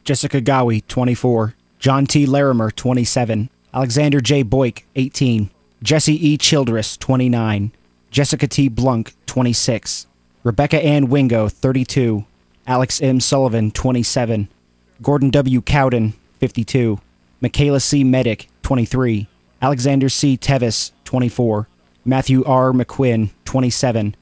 Jessica Gowie, 24. John T. Larimer, 27. Alexander J. Boyk, 18. Jesse E. Childress, 29. Jessica T. Blunk, 26. Rebecca Ann Wingo, 32. Alex M. Sullivan, 27. Gordon W. Cowden, 52. Michaela C. Medic, 23. Alexander C. Tevis, 24. Matthew R. McQuinn, 27.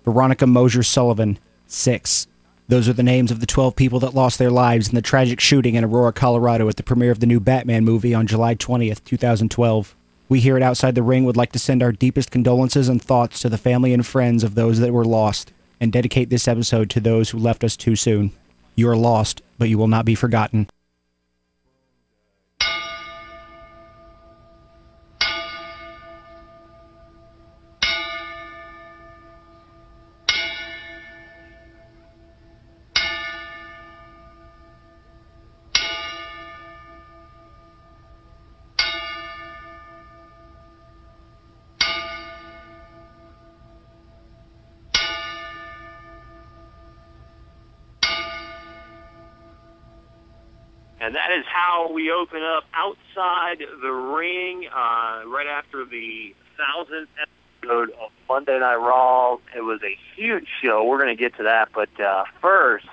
Veronica Mosier Sullivan, 6. Those are the names of the 12 people that lost their lives in the tragic shooting in Aurora, Colorado at the premiere of the new Batman movie on July 20th, 2012. We here at Outside the Ring would like to send our deepest condolences and thoughts to the family and friends of those that were lost, and dedicate this episode to those who left us too soon. You are lost, but you will not be forgotten. And that is how we open up Outside the Ring right after the 1,000th episode of Monday Night Raw. It was a huge show. We're going to get to that. But first,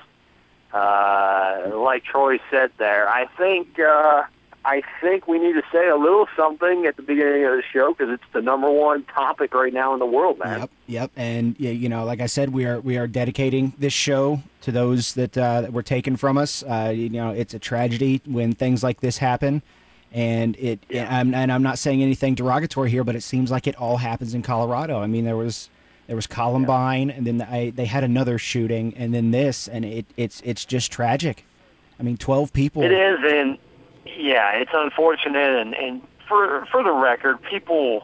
like Troy said there, I think we need to say a little something at the beginning of the show because it's the number one topic right now in the world, man. Yep. And you know, like I said, we are dedicating this show to those that were taken from us. You know, it's a tragedy when things like this happen, and I'm not saying anything derogatory here, but it seems like it all happens in Colorado. I mean, there was Columbine, and then they had another shooting, and then this, and it's just tragic. I mean, 12 people. It is, and yeah, it's unfortunate, and for the record, people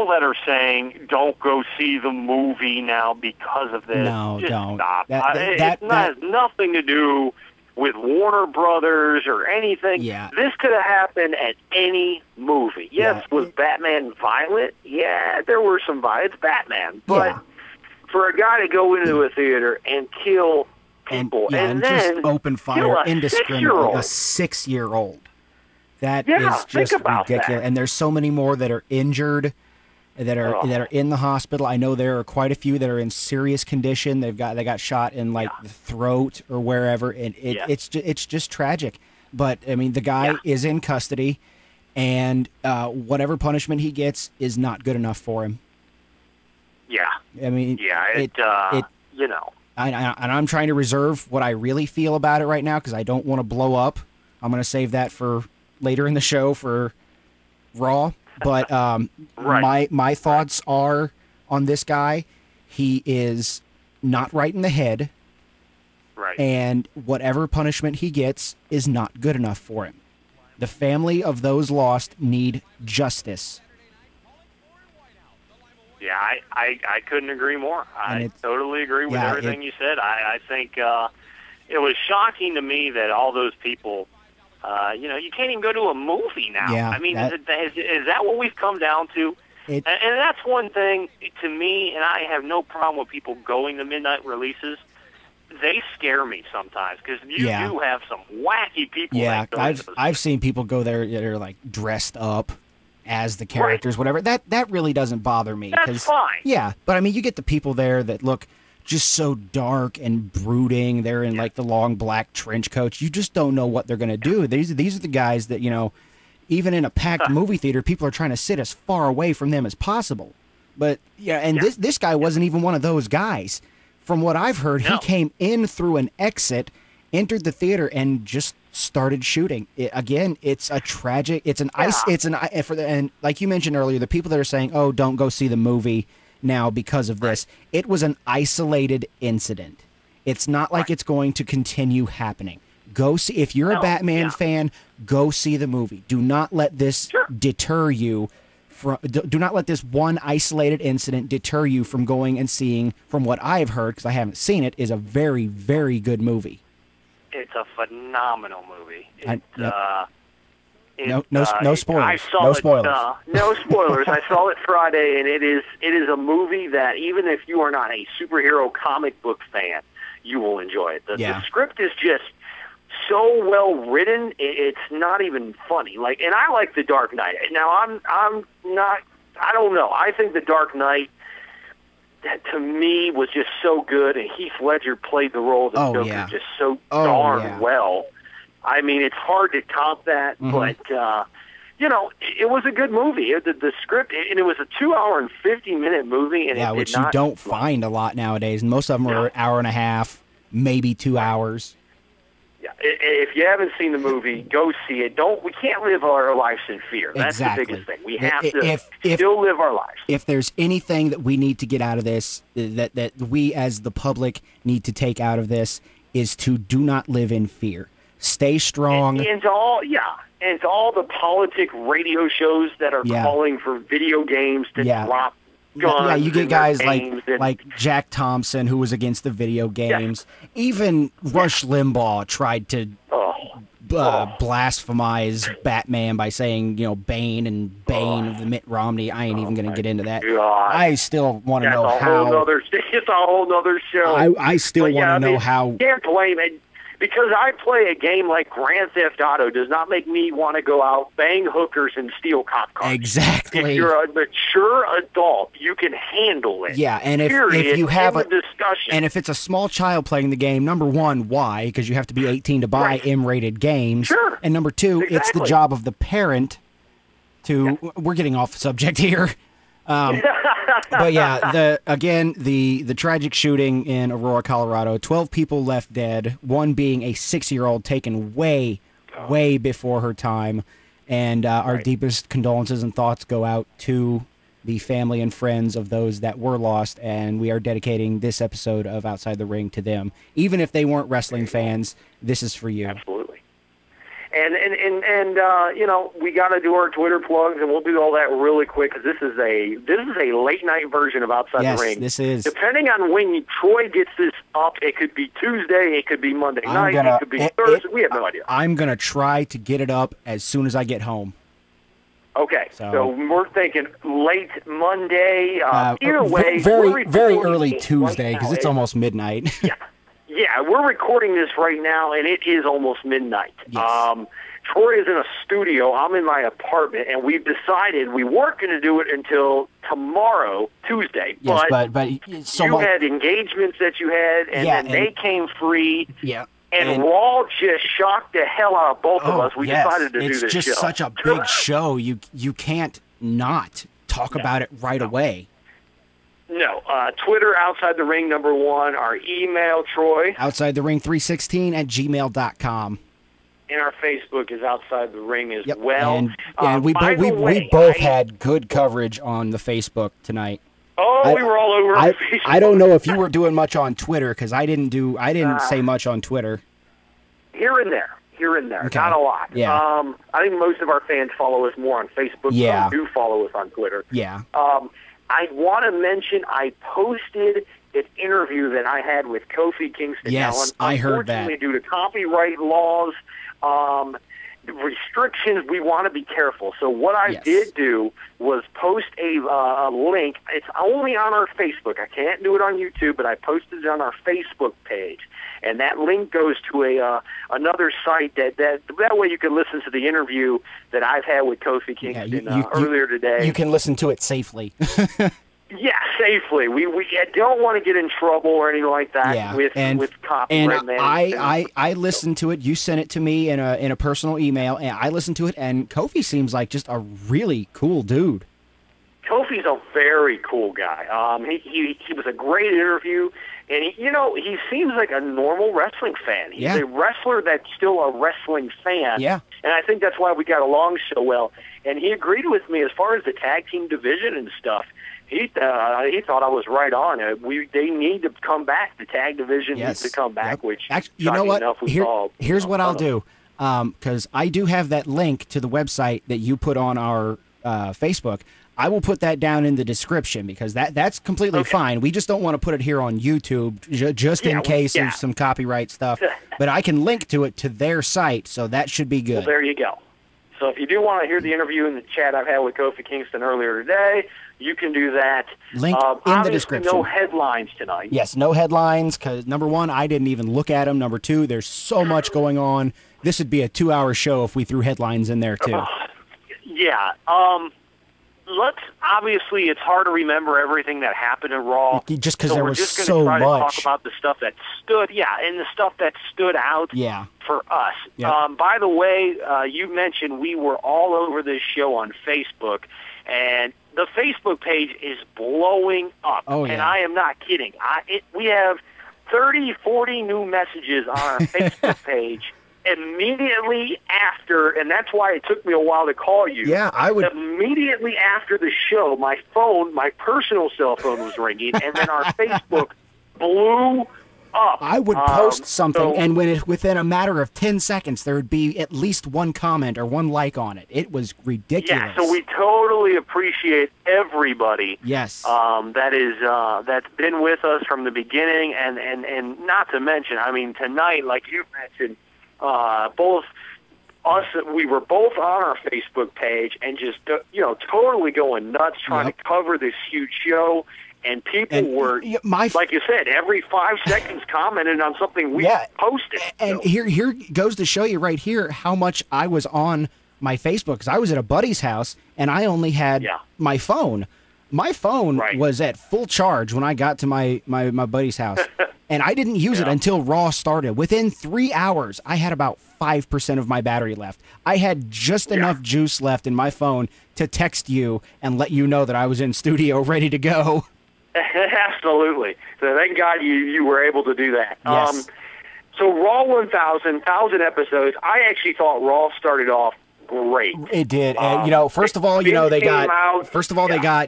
that are saying don't go see the movie now because of this, just don't stop. It has nothing to do with Warner Brothers or anything. Yeah. This could have happened at any movie. Yes, was Batman violent? Yeah, there were some violence. Batman, but for a guy to go into a theater and kill people and then just open fire indiscriminately, a 6-year-old. That is just ridiculous. That. And there's so many more that are injured, that are in the hospital. I know there are quite a few that are in serious condition. They got shot in the throat or wherever, and it's just tragic. But I mean, the guy is in custody, and whatever punishment he gets is not good enough for him. Yeah. I mean, you know. And I'm trying to reserve what I really feel about it right now because I don't want to blow up. I'm going to save that for later in the show for Raw. But my thoughts are on this guy. He is not right in the head. Right. And whatever punishment he gets is not good enough for him. The family of those lost need justice. Yeah, I couldn't agree more. I totally agree with everything you said. I think it was shocking to me that all those people, you can't even go to a movie now. Yeah, I mean, is that what we've come down to? And that's one thing to me, and I have no problem with people going to midnight releases. They scare me sometimes because you do have some wacky people. Yeah, I've seen people go there that are like dressed up as the characters, whatever. That really doesn't bother me. That's fine. Yeah, but I mean, you get the people there that look just so dark and brooding. They're in like the long black trench coats. You just don't know what they're going to do. These are the guys that, you know, even in a packed movie theater, people are trying to sit as far away from them as possible. But this guy wasn't even one of those guys. From what I've heard, he came in through an exit, entered the theater, and just started shooting. It's a tragic. And like you mentioned earlier, the people that are saying, "Oh, don't go see the movie now because of this." It was an isolated incident. It's not like it's going to continue happening. Go see, if you're a Batman fan, go see the movie. Do not let this deter you. Do not let this one isolated incident deter you from going and seeing, from what I've heard, because I haven't seen it, is a very, very good movie. It's a phenomenal movie. No spoilers. No spoilers. I saw it Friday, and it is a movie that even if you are not a superhero comic book fan, you will enjoy it. The script is just so well written, it's not even funny. Like, and I like The Dark Knight. Now, I'm not. I don't know. I think The Dark Knight, that to me, was just so good, and Heath Ledger played the role of the Joker just so darn well. I mean, it's hard to top that, but you know, it was a good movie. The script, and it was a 2-hour and 50-minute movie, and which you don't find a lot nowadays. And most of them are an hour and a half, maybe 2 hours. Yeah, if you haven't seen the movie, go see it. We can't live our lives in fear. That's the biggest thing. We have to still live our lives. If there's anything that we need to get out of this, that we as the public need to take out of this, is to do not live in fear. Stay strong. And to all the politic radio shows that are calling for video games to drop guns. Yeah, you get guys like Jack Thompson, who was against the video games. Even Rush Limbaugh tried to blasphemize Batman by saying, you know, Bane of the Mitt Romney. I ain't even going to get into that. God. I still want to know how. It's a whole nother show. I still want to know how. You can't blame it. Because I play a game like Grand Theft Auto does not make me want to go out, bang hookers, and steal cop cars. Exactly. If you're a mature adult, you can handle it. Yeah, and if you have a discussion, and if it's a small child playing the game, number one, why? Because you have to be 18 to buy M-rated games. Sure. And number two, it's the job of the parent to. We're getting off subject here. But yeah, the tragic shooting in Aurora, Colorado, 12 people left dead, one being a 6-year-old taken way before her time. And our deepest condolences and thoughts go out to the family and friends of those that were lost, and we are dedicating this episode of Outside the Ring to them. Even if they weren't wrestling fans, this is for you. Absolutely. And you know, we got to do our Twitter plugs, and we'll do all that really quick because this is a late night version of Outside the Ring. Yes, this is. Depending on when Troy gets this up, it could be Tuesday, it could be Monday night, it could be Thursday. We have no idea. I'm gonna try to get it up as soon as I get home. Okay, so we're thinking late Monday. Either way, very early Tuesday because it's almost midnight. Yeah, we're recording this right now, and it is almost midnight. Yes. Troy is in a studio. I'm in my apartment, and we've decided we weren't going to do it until tomorrow, Tuesday. Yes, but you had engagements that you had, and then they came free. Yeah. And Raw just shocked the hell out of both of us. We decided to do this show. It's just such a big show. You can't not talk about it right away. No. Twitter, Outside the Ring, #1. Our email, Troy. OutsideTheRing316@gmail.com. And our Facebook is Outside the Ring as well. And we both had good coverage on the Facebook tonight. Oh, we were all over Facebook. I don't know if you were doing much on Twitter because I didn't say much on Twitter. Here and there. Okay. Not a lot. Yeah. I think most of our fans follow us more on Facebook. Yeah. Some do follow us on Twitter. Yeah. I want to mention I posted an interview that I had with Kofi Kingston. Yes, I heard that. Unfortunately, due to copyright laws, restrictions, we want to be careful. So what I did do was post a link. It's only on our Facebook. I can't do it on YouTube, but I posted it on our Facebook page. And that link goes to another site that way you can listen to the interview that I've had with Kofi Kingston earlier today. You can listen to it safely. Yeah, safely. We don't want to get in trouble or anything like that with copyright management. I listened to it. You sent it to me in a personal email, and I listened to it. And Kofi seems like just a really cool dude. Kofi's a very cool guy. He was a great interview, and he seems like a normal wrestling fan. He's a wrestler that's still a wrestling fan. Yeah, and I think that's why we got along so well. And he agreed with me as far as the tag team division and stuff. He thought I was right on. They need to come back. The tag division needs to come back. Which actually, you know what? Here's what I'll do, because I do have that link to the website that you put on our Facebook. I will put that down in the description because that's completely fine. We just don't want to put it here on YouTube just in case of some copyright stuff. But I can link to it to their site, so that should be good. Well, there you go. So if you do want to hear the interview in the chat I've had with Kofi Kingston earlier today, you can do that. Link in the description. No headlines tonight. Yes, no headlines, because number one, I didn't even look at them. Number two, there's so much going on. This would be a 2-hour show if we threw headlines in there, too. Yeah. Obviously, it's hard to remember everything that happened in Raw. Just because there was so much. We're just going to try to talk about the stuff that and the stuff that stood out for us. Yep. By the way, you mentioned we were all over this show on Facebook, and the Facebook page is blowing up. Oh, yeah. And I am not kidding. We have 30, 40 new messages on our Facebook page immediately after, and that's why it took me a while to call you. Yeah, I would. Immediately after the show, my phone, my personal cell phone was ringing, and then our Facebook blew up. I would post something, and within a matter of 10 seconds, there would be at least one comment or one like on it. It was ridiculous. Yeah, so we totally appreciate everybody. Yes. That's been with us from the beginning, and not to mention, I mean, tonight, like you mentioned, both us, we were both on our Facebook page and just, totally going nuts trying to cover this huge show. And people were, like you said, every 5 seconds commenting on something we posted. And here goes to show you right here how much I was on my Facebook, because I was at a buddy's house and I only had my phone. My phone was at full charge when I got to my buddy's house. And I didn't use it until Raw started. Within 3 hours, I had about 5% of my battery left. I had just enough juice left in my phone to text you and let you know that I was in studio ready to go. Absolutely. So thank God you were able to do that. Yes. So Raw 1,000 episodes, I actually thought Raw started off great. It did. And, first of all, they got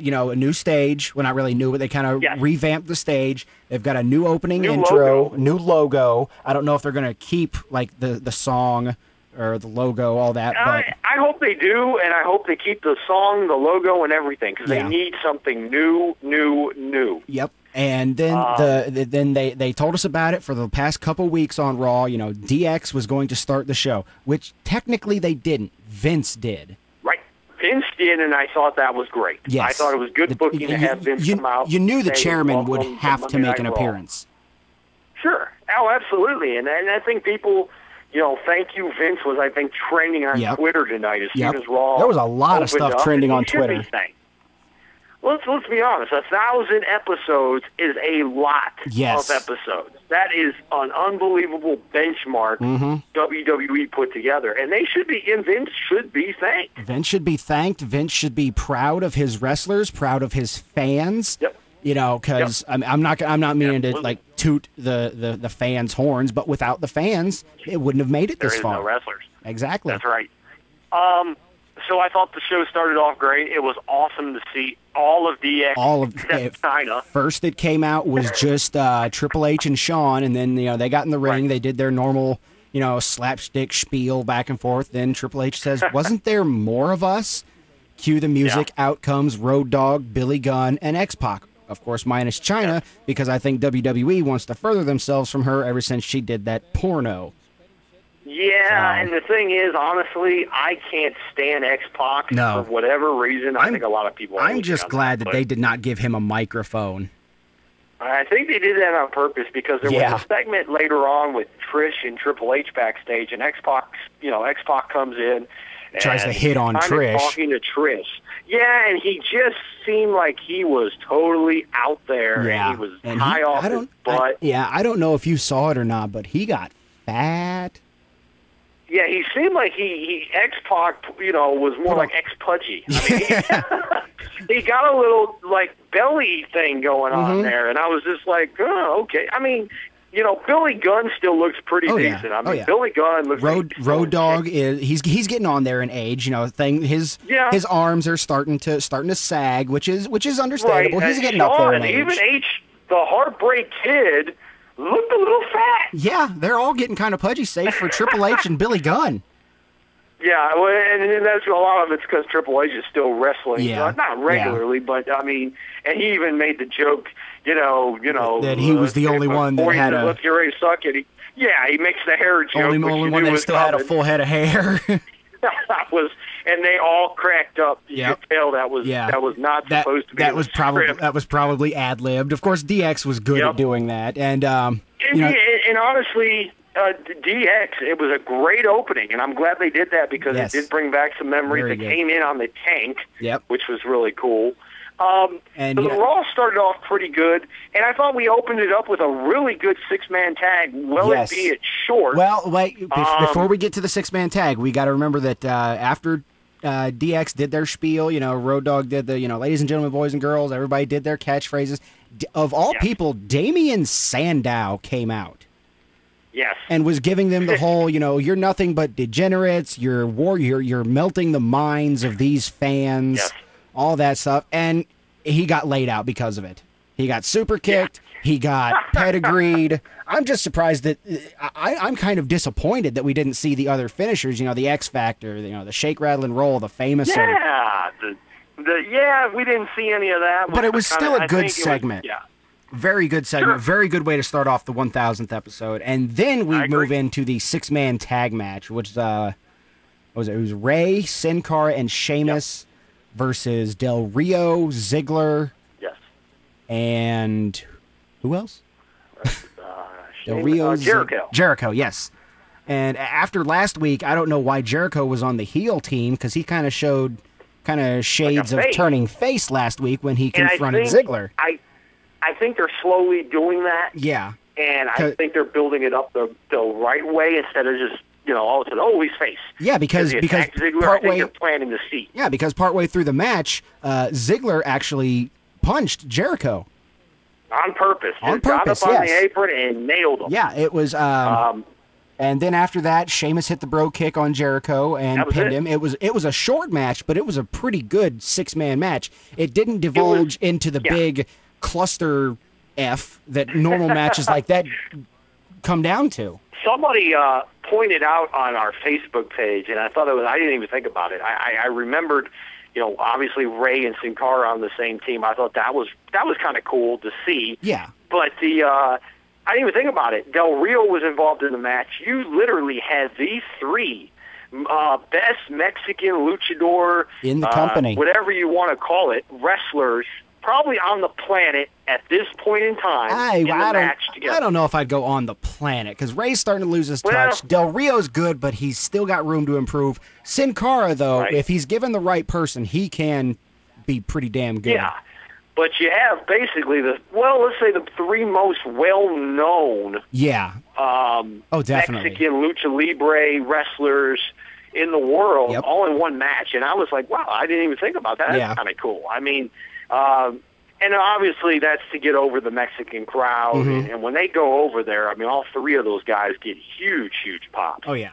a new stage. Well, not really new, but they kind of revamped the stage. They've got a new opening intro, new logo. I don't know if they're going to keep like the song or the logo, all that. But I hope they do, and I hope they keep the song, the logo, and everything, because they need something new. Yep. And then then they told us about it for the past couple weeks on Raw. DX was going to start the show, which technically they didn't. Vince did. Right. Vince did, and I thought that was great. Yes. I thought it was good booking to have Vince come out. You knew the chairman would have to make an appearance. Sure. Oh, absolutely. And I think people, thank you, Vince was, I think, trending on Twitter tonight as soon as Raw. There was a lot of stuff trending on Twitter. Let's be honest. 1,000 episodes is a lot of episodes. That is an unbelievable benchmark WWE put together, and Vince should be thanked. Vince should be thanked. Vince should be proud of his wrestlers, proud of his fans. Yep. Because I'm not meaning to like toot the fans' horns, but without the fans, it wouldn't have made it this far. There is no wrestlers. Exactly. That's right. So I thought the show started off great. It was awesome to see all of DX China. First it came out was just Triple H and Shawn, and then they got in the ring. They did their normal slapstick spiel back and forth. Then Triple H says, "Wasn't there more of us?" Cue the music. Out comes Road Dogg, Billy Gunn, and X-Pac. Of course, minus China, because I think WWE wants to further themselves from her ever since she did that porno. Yeah, and the thing is, honestly, I can't stand X-Pac for whatever reason. I think a lot of people I'm just glad that they did not give him a microphone. I think they did that on purpose because there was a segment later on with Trish and Triple H backstage, and X-Pac comes in and tries to hit on Trish. Talking to Trish. Yeah, and he just seemed like he was totally out there, and he was high off his butt. I don't know if you saw it or not, but he got fat. Yeah, he seemed like he X-Pac, was more like X-Pudgy. I mean, he got a little, belly thing going on there, and I was just like, oh, okay. I mean, Billy Gunn still looks pretty decent. Yeah. I mean, Billy Gunn looks Road Dogg he's getting on there in age. His arms are starting to sag, which is understandable. Right. He's getting up there in age. Even the Heartbreak Kid looked a little fat. Yeah, they're all getting kind of pudgy, save for Triple H and Billy Gunn. Yeah, well, and that's a lot of it's because Triple H is still wrestling, not regularly, but I mean, and he even made the joke, that he was the only one that had a. Let's get ready to suck it. He makes the hair joke. Only one that still had a full head of hair. and they all cracked up. You could tell that was not supposed to be. That was probably ad-libbed. Of course, DX was good at doing that, and and honestly, DX, it was a great opening, and I'm glad they did that because it did bring back some memories. They came in on the tank, which was really cool. And so the Raw started off pretty good, and I thought we opened it up with a really good six-man tag, albeit short. Well, wait, before we get to the six-man tag, we got to remember that after DX did their spiel, Road Dogg did the, ladies and gentlemen, boys and girls, everybody did their catchphrases. Of all people, Damien Sandow came out. Yes. And was giving them the whole, you're nothing but degenerates, you're melting the minds of these fans. Yes. All that stuff, and he got laid out because of it. He got super kicked. He got pedigreed. I'm just surprised that I'm kind of disappointed that we didn't see the other finishers. The X Factor, the shake, rattle, and roll, the famous. We didn't see any of that. But it was still a good segment. Very good segment. Sure. Very good way to start off the 1000th episode, and then we move into the six-man tag match, which what was it? It was Ray, Sin Cara, and Sheamus. Versus Del Rio, Ziggler, and who else? Del Rio, Jericho, yes. And after last week, I don't know why Jericho was on the heel team because he kind of showed shades of turning face last week when he confronted Ziggler. I think they're slowly doing that. Yeah, and I think they're building it up the right way instead of just. All of a sudden, he's face. Yeah, because Ziggler, I think they're planting the seat. Yeah, because partway through the match, Ziggler actually punched Jericho on purpose. Got up on the apron and nailed him. Yeah, it was. And then after that, Sheamus hit the bro kick on Jericho and pinned him. It was a short match, but it was a pretty good six-man match. It didn't divulge into the big cluster F that normal matches like that come down to. Somebody pointed out on our Facebook page, and I thought I didn't even think about it. I remembered, obviously Ray and Sin Cara on the same team. I thought that was kind of cool to see. Yeah. But I didn't even think about it. Del Rio was involved in the match. You literally had these three best Mexican luchador in the company, whatever you want to call it, wrestlers. Probably on the planet at this point in time match together. I don't know if I'd go on the planet because Ray's starting to lose his touch. Del Rio's good, but he's still got room to improve. Sin Cara, though, if he's given the right person, he can be pretty damn good. Yeah, but you have basically let's say the three most well-known definitely. Mexican lucha libre wrestlers in the world all in one match. And I was like, wow, I didn't even think about that. That's kind of cool. I mean... and obviously that's to get over the Mexican crowd. Mm-hmm. And when they go over there, I mean, all three of those guys get huge pops. Oh, yeah.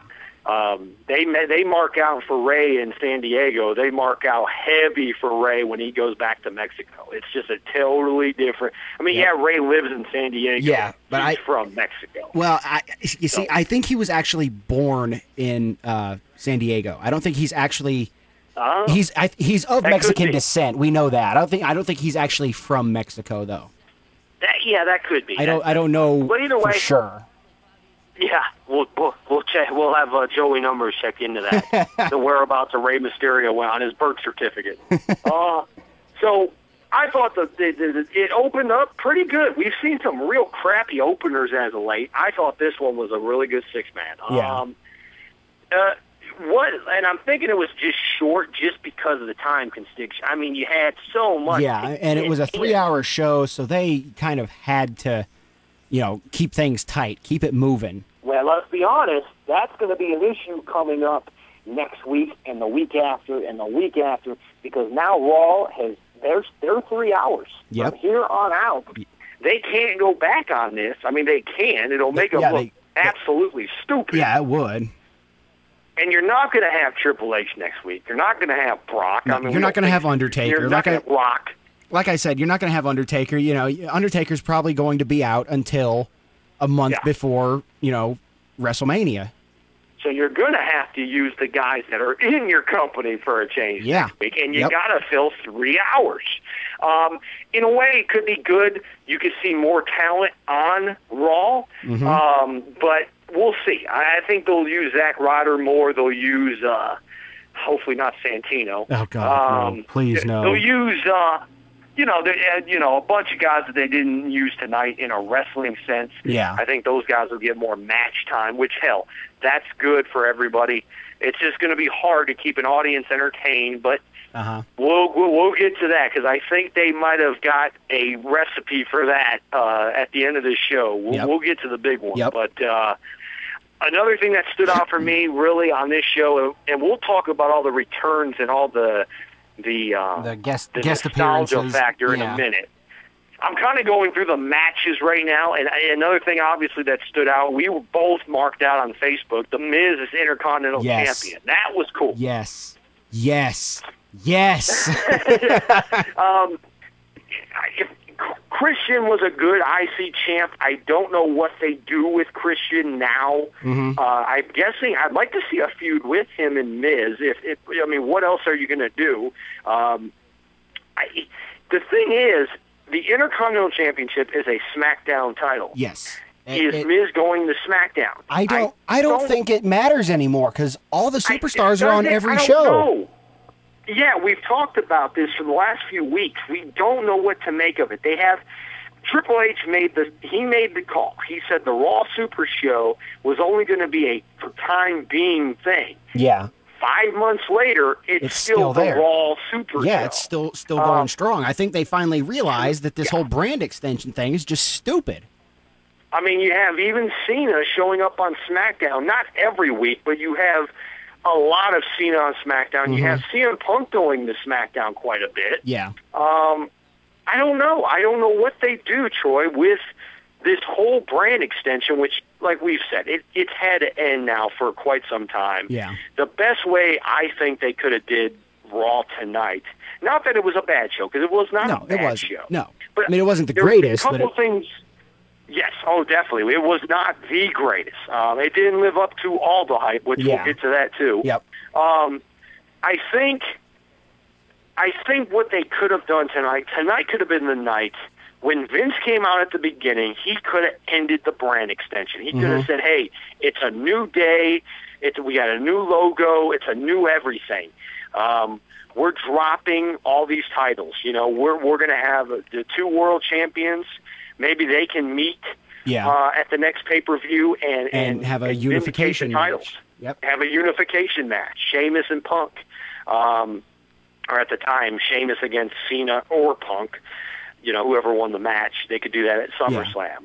They mark out for Ray in San Diego. They mark out heavy for Ray when he goes back to Mexico. It's just a totally different. I mean, Ray lives in San Diego. Yeah, but he's from Mexico. Well, I think he was actually born in San Diego. I don't think he's actually... He's of Mexican descent. We know that. I don't think he's actually from Mexico though. That could be. I don't know for sure. Yeah, we'll check. We'll have Joey Numbers check into that. The whereabouts of Rey Mysterio on his birth certificate. So I thought it opened up pretty good. We've seen some real crappy openers as of late. I thought this one was a really good six-man. Yeah. And I'm thinking it was just short just because of the time constriction. I mean, you had so much. Yeah, and it was a 3-hour show, so they kind of had to, keep things tight, keep it moving. Well, let's be honest, that's going to be an issue coming up next week and the week after and the week after because now Raw has they're 3 hours. Yep. From here on out. They can't go back on this. I mean, they can. It'll make them look absolutely stupid. Yeah, it would. And you're not going to have Triple H next week. You're not going to have Brock. No, you're not going to have Undertaker. You're not going to have Rock. Like I said, you're not going to have Undertaker. Undertaker's probably going to be out until a month before, WrestleMania. So you're going to have to use the guys that are in your company for a change next week. And you got to fill 3 hours. In a way, it could be good. You could see more talent on Raw. Mm-hmm. But we'll see. I think they'll use Zack Ryder more. They'll use hopefully not Santino. Oh God, no. Please no. They'll use a bunch of guys that they didn't use tonight in a wrestling sense. Yeah. I think those guys will get more match time, which, hell, that's good for everybody. It's just going to be hard to keep an audience entertained, but we'll get to that because I think they might have got a recipe for that at the end of this show. We'll get to the big one. Yep. But another thing that stood out for me really on this show, and we'll talk about all the returns and all the guest nostalgia appearances factor in a minute. I'm kind of going through the matches right now, and another thing obviously that stood out, we were both marked out on Facebook, The Miz is Intercontinental Champion. That was cool. Yes. Christian was a good IC champ. I don't know what they do with Christian now. I'm guessing I'd like to see a feud with him and Miz. What else are you going to do? The thing is, the Intercontinental Championship is a SmackDown title. Yes. Is Miz going to SmackDown? I don't think it matters anymore because all the superstars are on every show. Know. Yeah, we've talked about this for the last few weeks. We don't know what to make of it. They have Triple H made the call. He said the Raw Super Show was only going to be a for time being thing. Yeah. 5 months later, it's still the Raw Super Show. Yeah, it's still going strong. I think they finally realized that this whole brand extension thing is just stupid. I mean, you have even Cena showing up on SmackDown, not every week, but you have a lot of Cena on SmackDown. You have CM Punk going to SmackDown quite a bit. Yeah. I don't know. I don't know what they do, Troy, with this whole brand extension, which, like we've said, it's had to end now for quite some time. Yeah. The best way I think they could have did Raw tonight, not that it was a bad show, because it was not a bad show. No, but I mean, it wasn't the greatest. A couple things. Yes, definitely. It was not the greatest. It didn't live up to all the hype, which we'll get to that too. Yep. I think what they could have done tonight could have been the night when Vince came out at the beginning. He could have ended the brand extension. He could have said, "Hey, it's a new day. We got a new logo. It's a new everything. We're dropping all these titles. We're going to have the two world champions. Maybe they can meet at the next pay-per-view and have a unification titles. Yep. Have a unification match. Sheamus and Punk, or at the time, Sheamus against Cena or Punk. Whoever won the match, they could do that at SummerSlam.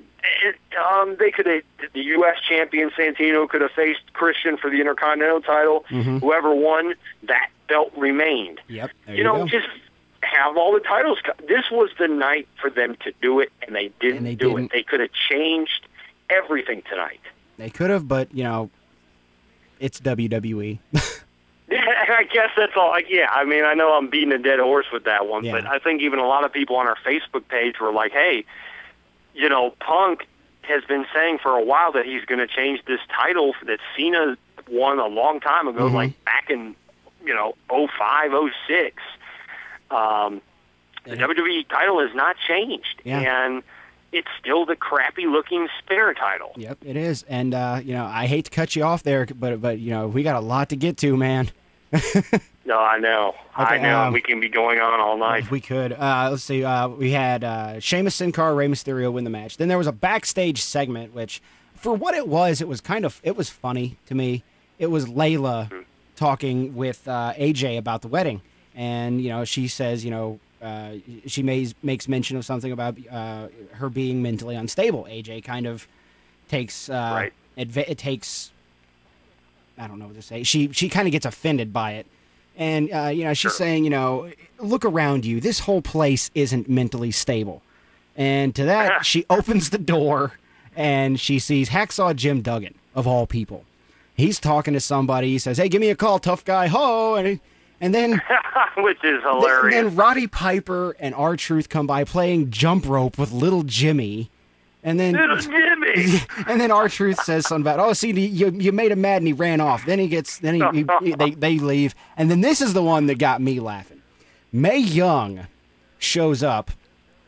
They could have, the U.S. champion Santino could have faced Christian for the Intercontinental title. Whoever won, that belt remained. Yep. There you go. Just have all the titles. This was the night for them to do it, and they didn't do it. They could have changed everything tonight. They could have, but, it's WWE. I guess that's all. I mean, I know I'm beating a dead horse with that one, but I think even a lot of people on our Facebook page were like, hey, Punk has been saying for a while that he's going to change this title that Cena won a long time ago, like back in, 05, 06. The WWE title has not changed, and it's still the crappy-looking spare title. Yep, it is. And, I hate to cut you off there, but we got a lot to get to, man. No, I know. Okay, I know. We can be going on all night. If we could. Let's see. We had Sheamus, Sin Cara, Rey Mysterio win the match. Then there was a backstage segment, which, for what it was funny to me. It was Layla talking with AJ about the wedding. And, she says, she makes mention of something about her being mentally unstable. AJ kind of takes I don't know what to say. She kind of gets offended by it. And, she's saying, look around you. This whole place isn't mentally stable. And to that, she opens the door and she sees Hacksaw Jim Duggan, of all people. He's talking to somebody. He says, hey, give me a call, tough guy. Ho! And then... Which is hilarious. Then Roddy Piper and R-Truth come by playing jump rope with little Jimmy. And then R-Truth says something about, see, you made him mad and he ran off. Then they leave. And then this is the one that got me laughing. Mae Young shows up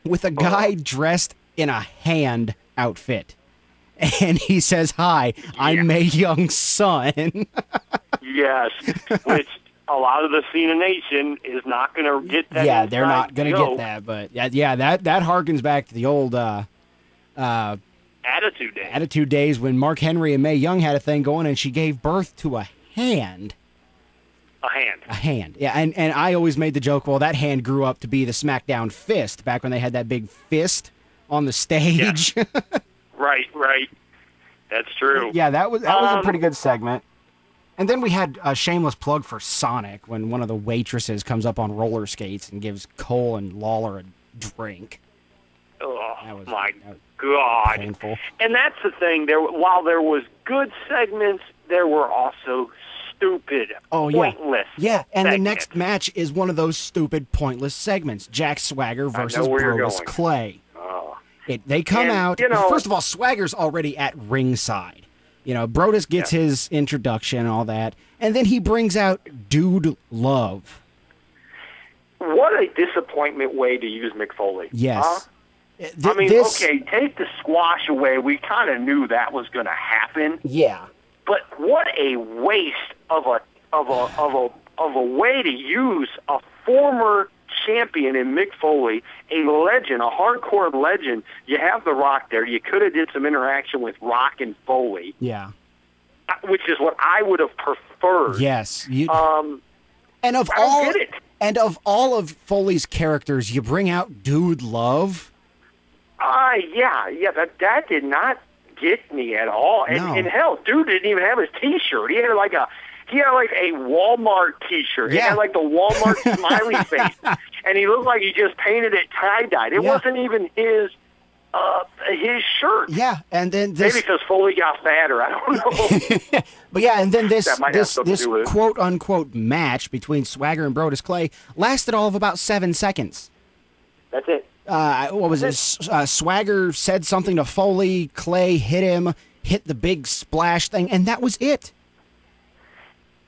with a guy dressed in a hand outfit. And he says, hi, I'm Mae Young's son. Yes, which a lot of the Cena Nation is not going to get that. Yeah, they're not going to get that. But yeah, that harkens back to the old Attitude Days when Mark Henry and Mae Young had a thing going, and she gave birth to a hand. A hand. Yeah, and I always made the joke, well, that hand grew up to be the SmackDown Fist back when they had that big fist on the stage. Yeah. Right. That's true. Yeah, that was a pretty good segment. And then we had a shameless plug for Sonic when one of the waitresses comes up on roller skates and gives Cole and Lawler a drink. Oh, my God. Painful. And that's the thing. While there was good segments, there were also stupid, pointless and segments. The next match is one of those stupid, pointless segments. Jack Swagger versus Brodus Clay. Oh. They come out. First of all, Swagger's already at ringside. Brodus gets his introduction and all that, and then he brings out Dude Love. What a disappointment way to use Mick Foley. Yes. Okay, take the squash away. We kind of knew that was going to happen. Yeah. But what a waste of a way to use a former champion in Mick Foley, a legend, a hardcore legend. You have The Rock there. You could have did some interaction with Rock and Foley. Yeah. Which is what I would have preferred. Yes. And of all of Foley's characters, you bring out Dude Love. That did not get me at all. And hell, dude didn't even have his T-shirt. He had like a Walmart T-shirt. He had like the Walmart smiley face, and he looked like he just painted it tie-dyed. It wasn't even his shirt. Yeah, and then this, maybe because Foley got fatter. I don't know. But yeah, and then this quote unquote match between Swagger and Brodus Clay lasted all of about 7 seconds. That's it. What was it? Swagger said something to Foley. Clay hit the big splash thing, and that was it.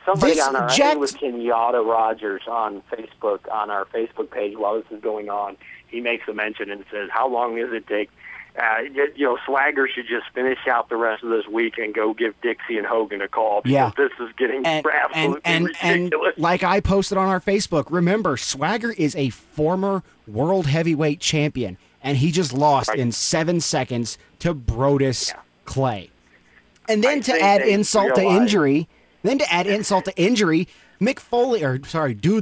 Somebody I think it was Kenyatta Rogers on Facebook, on our Facebook page while this is going on, he makes a mention and says, how long does it take? Swagger should just finish out the rest of this week and go give Dixie and Hogan a call because this is getting absolutely ridiculous. And like I posted on our Facebook, remember, Swagger is a former World Heavyweight Champion, and he just lost in 7 seconds to Brodus Clay. And then to add insult to injury, Dude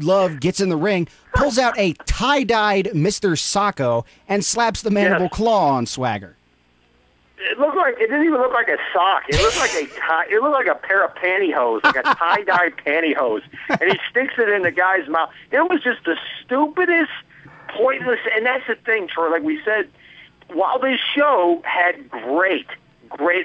Love gets in the ring, pulls out a tie-dyed Mr. Sacco, and slaps the mandible claw on Swagger. It didn't even look like a sock. It looked like it looked like a pair of pantyhose, like a tie-dye pantyhose. And he sticks it in the guy's mouth. It was just the stupidest, pointless, and that's the thing, Troy, like we said, while this show had great,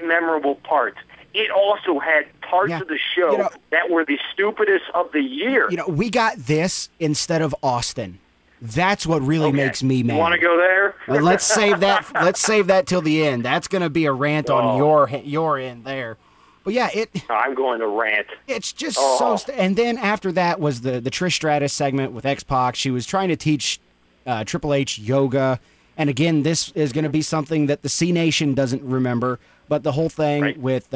memorable parts, it also had parts of the show that were the stupidest of the year. We got this instead of Austin. That's what really makes me mad. You want to go there? Well, let's save that. Let's save that till the end. That's going to be a rant on your end there. But yeah, I'm going to rant. It's just and then after that was the Trish Stratus segment with X-Pac. She was trying to teach Triple H yoga, and again, this is going to be something that the C Nation doesn't remember. But the whole thing with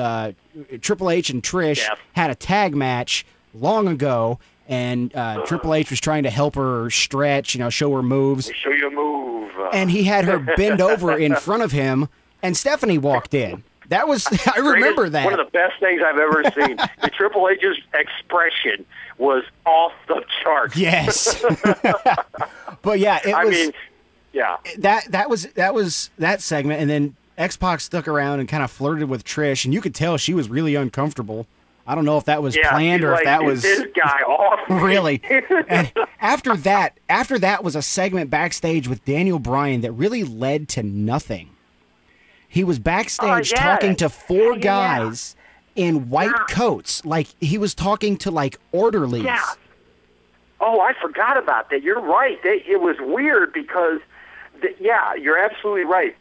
Triple H and Trish had a tag match long ago, and Triple H was trying to help her stretch, show her moves. Show you a move. And he had her bend over in front of him, and Stephanie walked in. That was, I remember that. One of the best things I've ever seen. The Triple H's expression was off the charts. Yes. But yeah, that was that segment, and then X-Pac stuck around and kind of flirted with Trish, and you could tell she was really uncomfortable. I don't know if that was planned or if that was this guy off. Really. And after that was a segment backstage with Daniel Bryan that really led to nothing. He was backstage talking to four guys in white coats, like he was talking to like orderlies. Yeah. Oh, I forgot about that. You're right. It was weird because, you're absolutely right.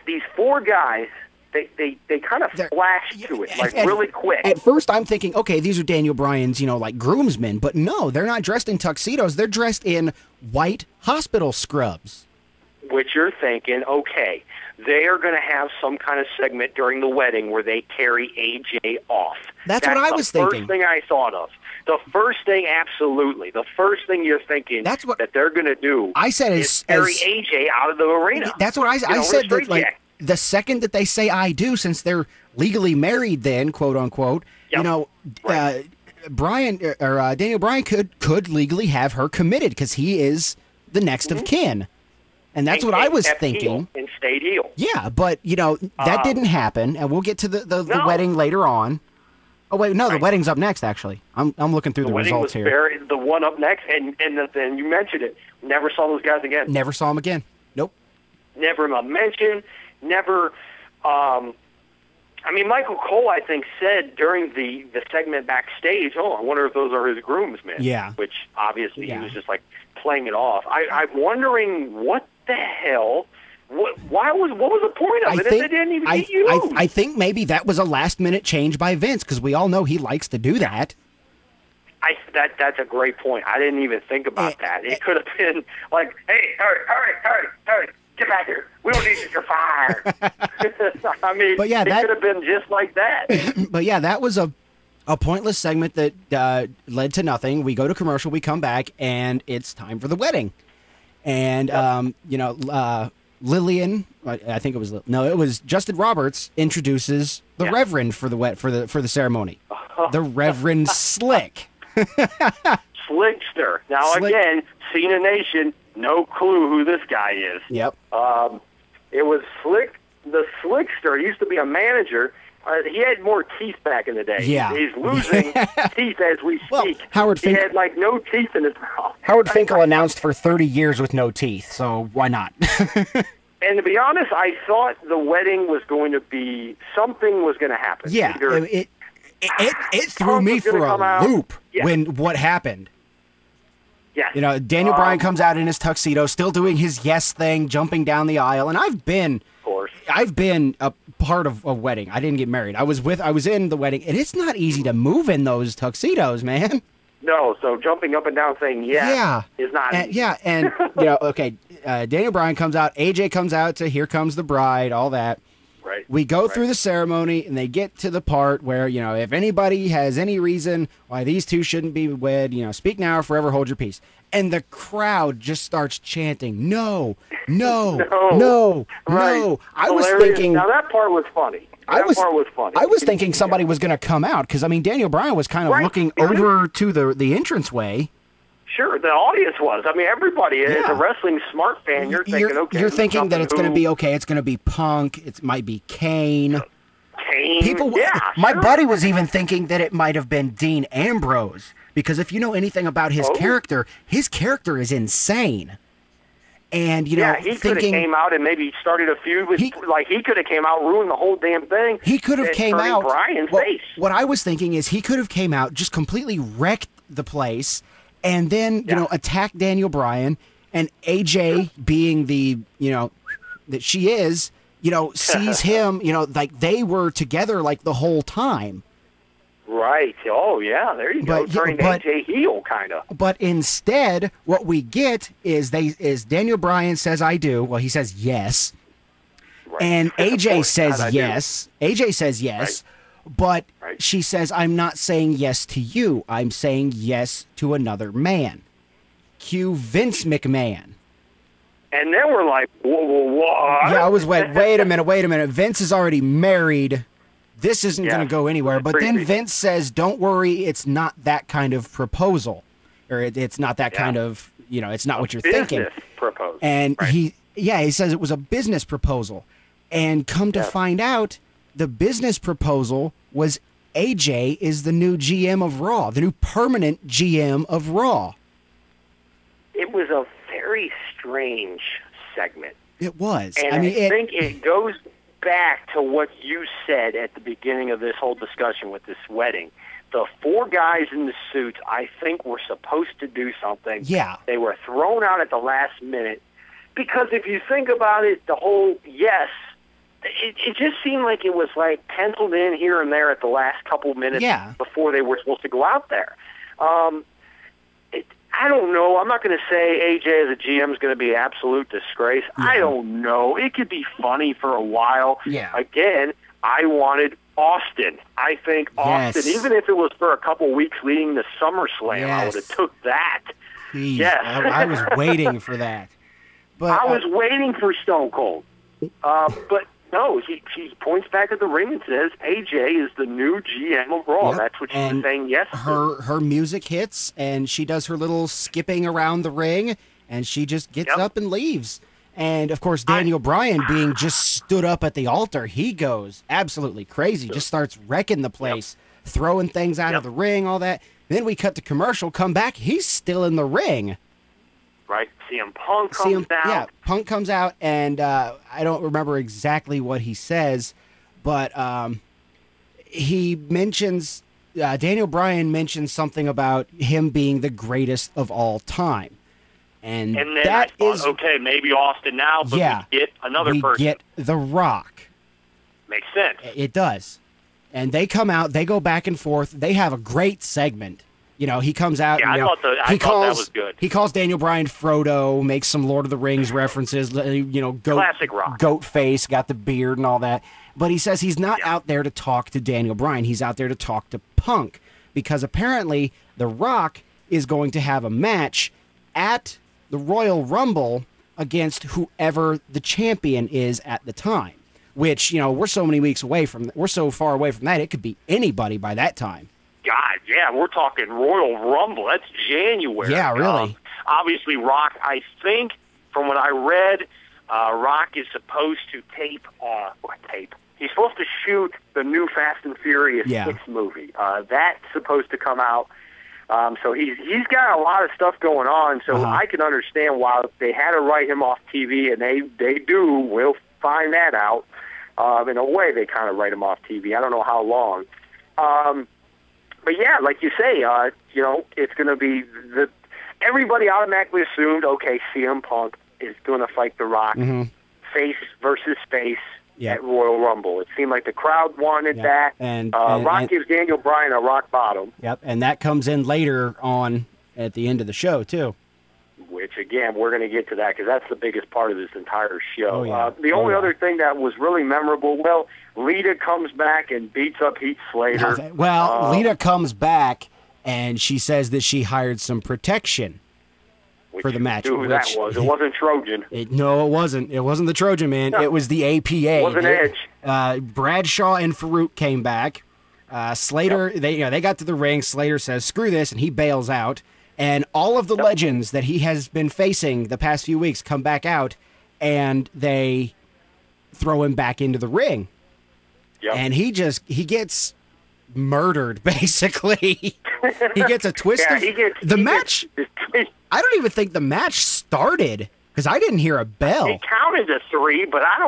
These four guys, they kind of flashed to it, really quick. At first, I'm thinking, okay, these are Daniel Bryan's, like groomsmen. But no, they're not dressed in tuxedos. They're dressed in white hospital scrubs. which you're thinking, okay, they are going to have some kind of segment during the wedding where they carry AJ off. That's what I was thinking. The first thing I thought of. The first thing, absolutely. The first thing you're thinking that they're going to do is carry AJ out of the arena. That's what I said. That, like, the second that they say "I do," since they're legally married, then quote unquote, Brian or Daniel Bryan could legally have her committed because he is the next of kin, and that's what I was thinking. And stayed heel. Yeah, but that didn't happen, and we'll get to the wedding later on. Oh wait, no, the wedding's up next. Actually, I'm looking through the results here. The one up next, and then you mentioned it. Never saw those guys again. Never saw them again. Nope. Never mentioned. Never. Michael Cole, I think, said during the segment backstage, "Oh, I wonder if those are his groomsmen." Yeah. Which obviously he was just like playing it off. I'm wondering what the hell. What was the point of it if they didn't even get used? I think maybe that was a last-minute change by Vince, because we all know he likes to do that. That's a great point. I didn't even think about that. It could have been like, hey, hurry, get back here. We don't need you, you're fired. But yeah, it could have been just like that. But yeah, that was a pointless segment that led to nothing. We go to commercial, we come back, and it's time for the wedding. And, Lillian, I think it was Justin Roberts introduces the Reverend for the ceremony. The Reverend Slick. Slickster. Now again, Cena Nation, no clue who this guy is. Yep. It was Slick, the Slickster. He used to be a manager. He had more teeth back in the day. Yeah. He's losing teeth as we speak. Well, he had like no teeth in his mouth. Howard Finkel announced for 30 years with no teeth, so why not? And to be honest, I thought the wedding was going to be, something was going to happen. Yeah, it threw me for a loop when what happened. Yeah. Daniel Bryan comes out in his tuxedo, still doing his yes thing, jumping down the aisle, and I've been a part of a wedding. I didn't get married. I was in the wedding, and it's not easy to move in those tuxedos, man. No, so jumping up and down saying yes is not easy. Yeah, and okay, Daniel Bryan comes out, AJ comes out to Here Comes the Bride, all that. Right. We go through the ceremony, and they get to the part where, if anybody has any reason why these two shouldn't be wed, speak now or forever hold your peace. And the crowd just starts chanting, no. Right. I was Hilarious. thinking... Now, that part was funny. I was thinking somebody was going to come out, because, Daniel Bryan was kind of looking over to the entranceway. Sure, the audience was. Everybody as a wrestling smart fan, you're thinking, okay. You're thinking that it's going to be okay. It's going to be Punk. It might be Kane. My buddy was even thinking that it might have been Dean Ambrose, because if you know anything about his character is insane. And he could have came out and maybe started a feud with, he could have came out, ruined the whole damn thing. He could have came out. Brian's face. What I was thinking is he could have came out, just completely wrecked the place, and then attack Daniel Bryan, and AJ being the that she is, sees him, like they were together like the whole time. Right. Oh yeah, there you go. Turning AJ heel, kind of. But instead, what we get is Daniel Bryan says I do. Well, he says yes, and AJ says yes. AJ says yes. But she says, I'm not saying yes to you. I'm saying yes to another man. Cue Vince McMahon. And then we're like, what? Yeah, I was wait a minute. Vince is already married. This isn't going to go anywhere. But then Vince says, don't worry, it's not that kind of proposal. Or it's not that kind of, it's not what you're thinking. Proposal. And he says it was a business proposal. And come to find out, the business proposal was AJ is the new GM of Raw, the new permanent GM of Raw. It was a very strange segment. It was. And I think it goes back to what you said at the beginning of this whole discussion with this wedding. The four guys in the suits, I think, were supposed to do something. Yeah. They were thrown out at the last minute. Because if you think about it, the whole it just seemed like it was like penciled in here and there at the last couple minutes before they were supposed to go out there. I don't know. I'm not going to say AJ as a GM is going to be an absolute disgrace. Yeah. I don't know. It could be funny for a while. Yeah. Again, I wanted Austin. I think Austin, even if it was for a couple weeks leading to SummerSlam, I would have took that. Jeez. Yes. I was waiting for that. But I was waiting for Stone Cold. But no, he points back at the ring and says AJ is the new GM of Raw. Yep. That's what she was saying yesterday. Her music hits, and she does her little skipping around the ring, and she just gets up and leaves. And, of course, Daniel Bryan being just stood up at the altar, he goes absolutely crazy, just starts wrecking the place, throwing things out of the ring, all that. Then we cut to commercial, come back, he's still in the ring. Right, CM Punk comes out. Yeah, Punk comes out, and I don't remember exactly what he says, but he mentions, Daniel Bryan mentions something about him being the greatest of all time. And then that is okay, maybe Austin now, but we get another person. We get The Rock. Makes sense. It does. And they come out, they go back and forth. They have a great segment. You know, he comes out. Yeah, and, I thought that was good. He calls Daniel Bryan Frodo, makes some Lord of the Rings references. You know, classic Rock. Goat face, got the beard and all that. But he says he's not out there to talk to Daniel Bryan. He's out there to talk to Punk, because apparently The Rock is going to have a match at the Royal Rumble against whoever the champion is at the time, which, you know, we're so far away from that, it could be anybody by that time. God, yeah, we're talking Royal Rumble. That's January. Yeah, really. Obviously, Rock, I think, from what I read, Rock is supposed to tape. He's supposed to shoot the new Fast and Furious 6 movie. That's supposed to come out. So he's got a lot of stuff going on, so I can understand why they had to write him off TV, and they do. We'll find that out. In a way, they kind of write him off TV. I don't know how long. But yeah, like you say, you know, it's going to be everybody automatically assumed, okay, CM Punk is going to fight The Rock, face versus face. At Royal Rumble. It seemed like the crowd wanted that. And Rock gives Daniel Bryan a rock bottom. Yep, and that comes in later on at the end of the show, too. Which, again, we're going to get to that because that's the biggest part of this entire show. Oh, yeah. The only other thing that was really memorable, well, Lita comes back and beats up Heath Slater. Well, Lita comes back, and she says that she hired some protection for the match. Who that was. It wasn't Trojan. No, it wasn't. It wasn't the Trojan man. No. It was the APA. It wasn't Edge. Bradshaw and Farouk came back. Slater, they got to the ring. Slater says, screw this, and he bails out. And all of the legends that he has been facing the past few weeks come back out, and they throw him back into the ring. Yep. And he gets murdered, basically. He gets a twist of the match. I don't even think the match started because I didn't hear a bell. It counted to 3, but I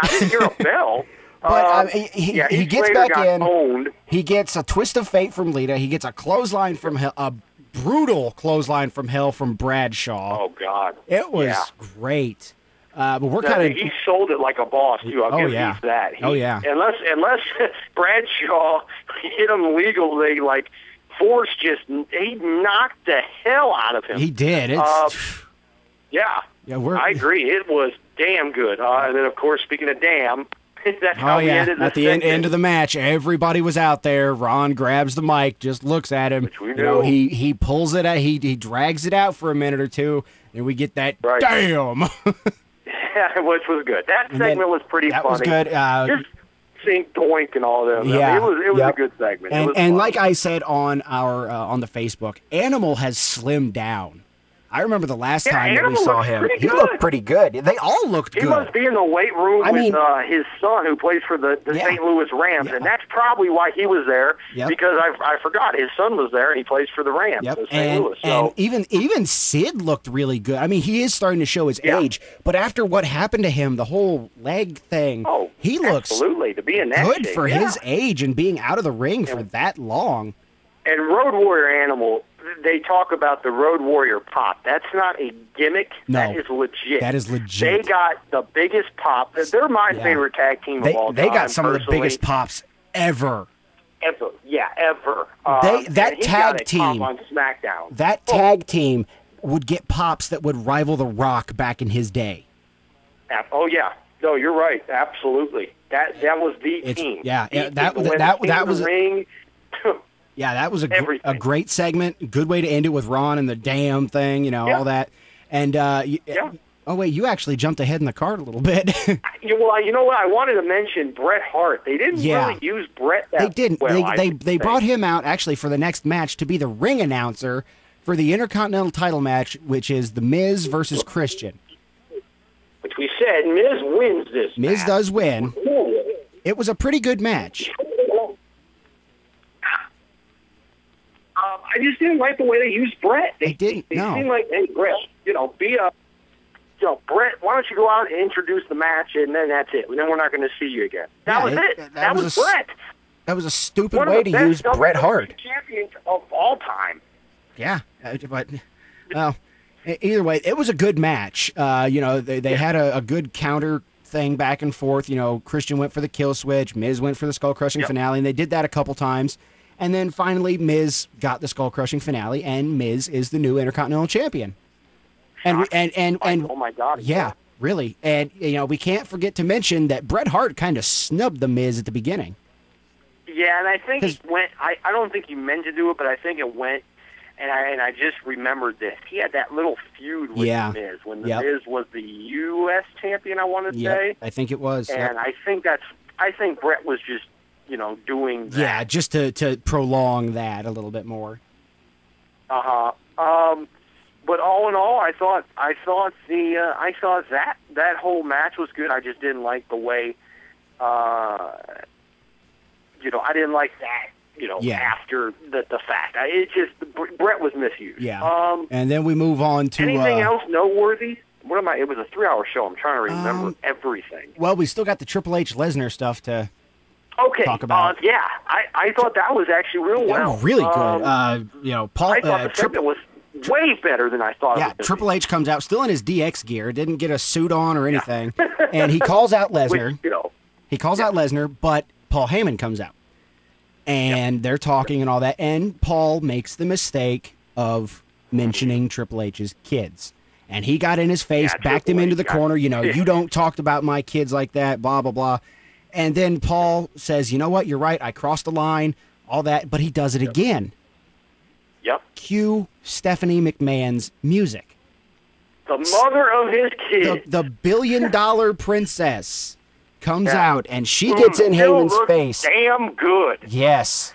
didn't hear a bell. But he gets back in. Owned. He gets a twist of fate from Lita. He gets a clothesline from hell, a brutal clothesline from hell from Bradshaw. Oh God, it was great. But we're kind of he sold it like a boss too. I'll give you that. Unless Bradshaw hit him legally, like Force he knocked the hell out of him. He did. I agree. It was damn good. And then of course, speaking of damn, that's how we ended at the end of the match. Everybody was out there. Ron grabs the mic, just looks at him. Which we knew. He pulls it out. He drags it out for a minute or two, and we get that damn. Which was good. That segment was pretty funny. That was good. Just seeing Doink and all of them. Yeah, I mean, it was a good segment. And like I said on our on the Facebook, Animal has slimmed down. I remember the last time that we saw him. He looked pretty good. They all looked good. He must be in the weight room with his son who plays for the St. Louis Rams, and that's probably why he was there, because I forgot his son was there, and he plays for the Rams in St. Louis. So. And even Sid looked really good. I mean, he is starting to show his age, but after what happened to him, the whole leg thing, he looks absolutely to be in that good shape, for his age and being out of the ring for that long. And Road Warrior Animal, they talk about the Road Warrior pop. That's not a gimmick. No, that is legit. That is legit. They got the biggest pop. They're my favorite tag team of all time. They got some of the biggest pops ever. Ever. That tag team on SmackDown. That tag team would get pops that would rival The Rock back in his day. Oh yeah, no, you're right. Absolutely, that was the team. Yeah, that was ring. Yeah, that was a great segment. Good way to end it with Ron and the damn thing, all that. And oh wait, you actually jumped ahead in the card a little bit. Well, you know what? I wanted to mention Bret Hart. They didn't really use Bret that They didn't. well. They brought him out actually for the next match to be the ring announcer for the Intercontinental title match, which is The Miz versus Christian. Which we said Miz wins this Miz match. does win. It was a pretty good match. I just didn't like the way they used Bret. They didn't. They seemed like, hey, Bret, Bret, why don't you go out and introduce the match, and then that's it. And then we're not going to see you again. That was it. That was Bret. That was a stupid way to use Bret Hart. Champion of all time. Yeah, but well, either way, it was a good match. They had a good counter thing back and forth. Christian went for the kill switch, Miz went for the skull crushing finale, and they did that a couple times. And then finally, Miz got the skull crushing finale, and Miz is the new Intercontinental Champion. And oh my God! Yeah, really. And we can't forget to mention that Bret Hart kind of snubbed the Miz at the beginning. Yeah, and I think it went. I don't think he meant to do it, but I think it went. And I just remembered this. He had that little feud with the Miz when the Miz was the U.S. champion. I want to say. I think it was. And I think Bret was just doing that. Yeah, just to prolong that a little bit more. But all in all, I thought that whole match was good. I just didn't like the way, I didn't like that. After the fact, Bret was misused. Yeah. And then we move on to anything else noteworthy. It was a 3-hour show. I'm trying to remember everything. Well, we still got the Triple H Lesnar stuff to. Talk about. I thought that was actually real well. Really good. Paul. I thought the segment was way better than I thought. Yeah, Triple H comes out still in his DX gear, didn't get a suit on or anything, and he calls out Lesnar. He calls out Lesnar, but Paul Heyman comes out, and they're talking and all that, and Paul makes the mistake of mentioning Triple H's kids. And he got in his face, backed him into the corner. You don't talk about my kids like that, blah, blah, blah. And then Paul says, you know what, you're right, I crossed the line, all that, but he does it again. Yep. Cue Stephanie McMahon's music. The mother of his kids. The billion-dollar princess comes out, and she gets in Heyman's face. Damn good. Yes.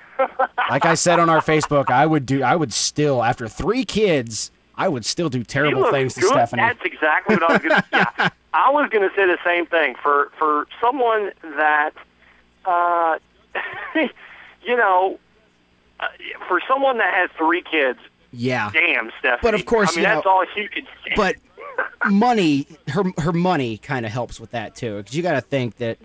Like I said on our Facebook, I would still, after 3 kids, I would still do terrible things to Stephanie. That's exactly what I was going to say. I was going to say the same thing. For someone that, for someone that has 3 kids, damn, Stephanie. But of course, that's all you can say. But money, her money kind of helps with that too, because you got to think that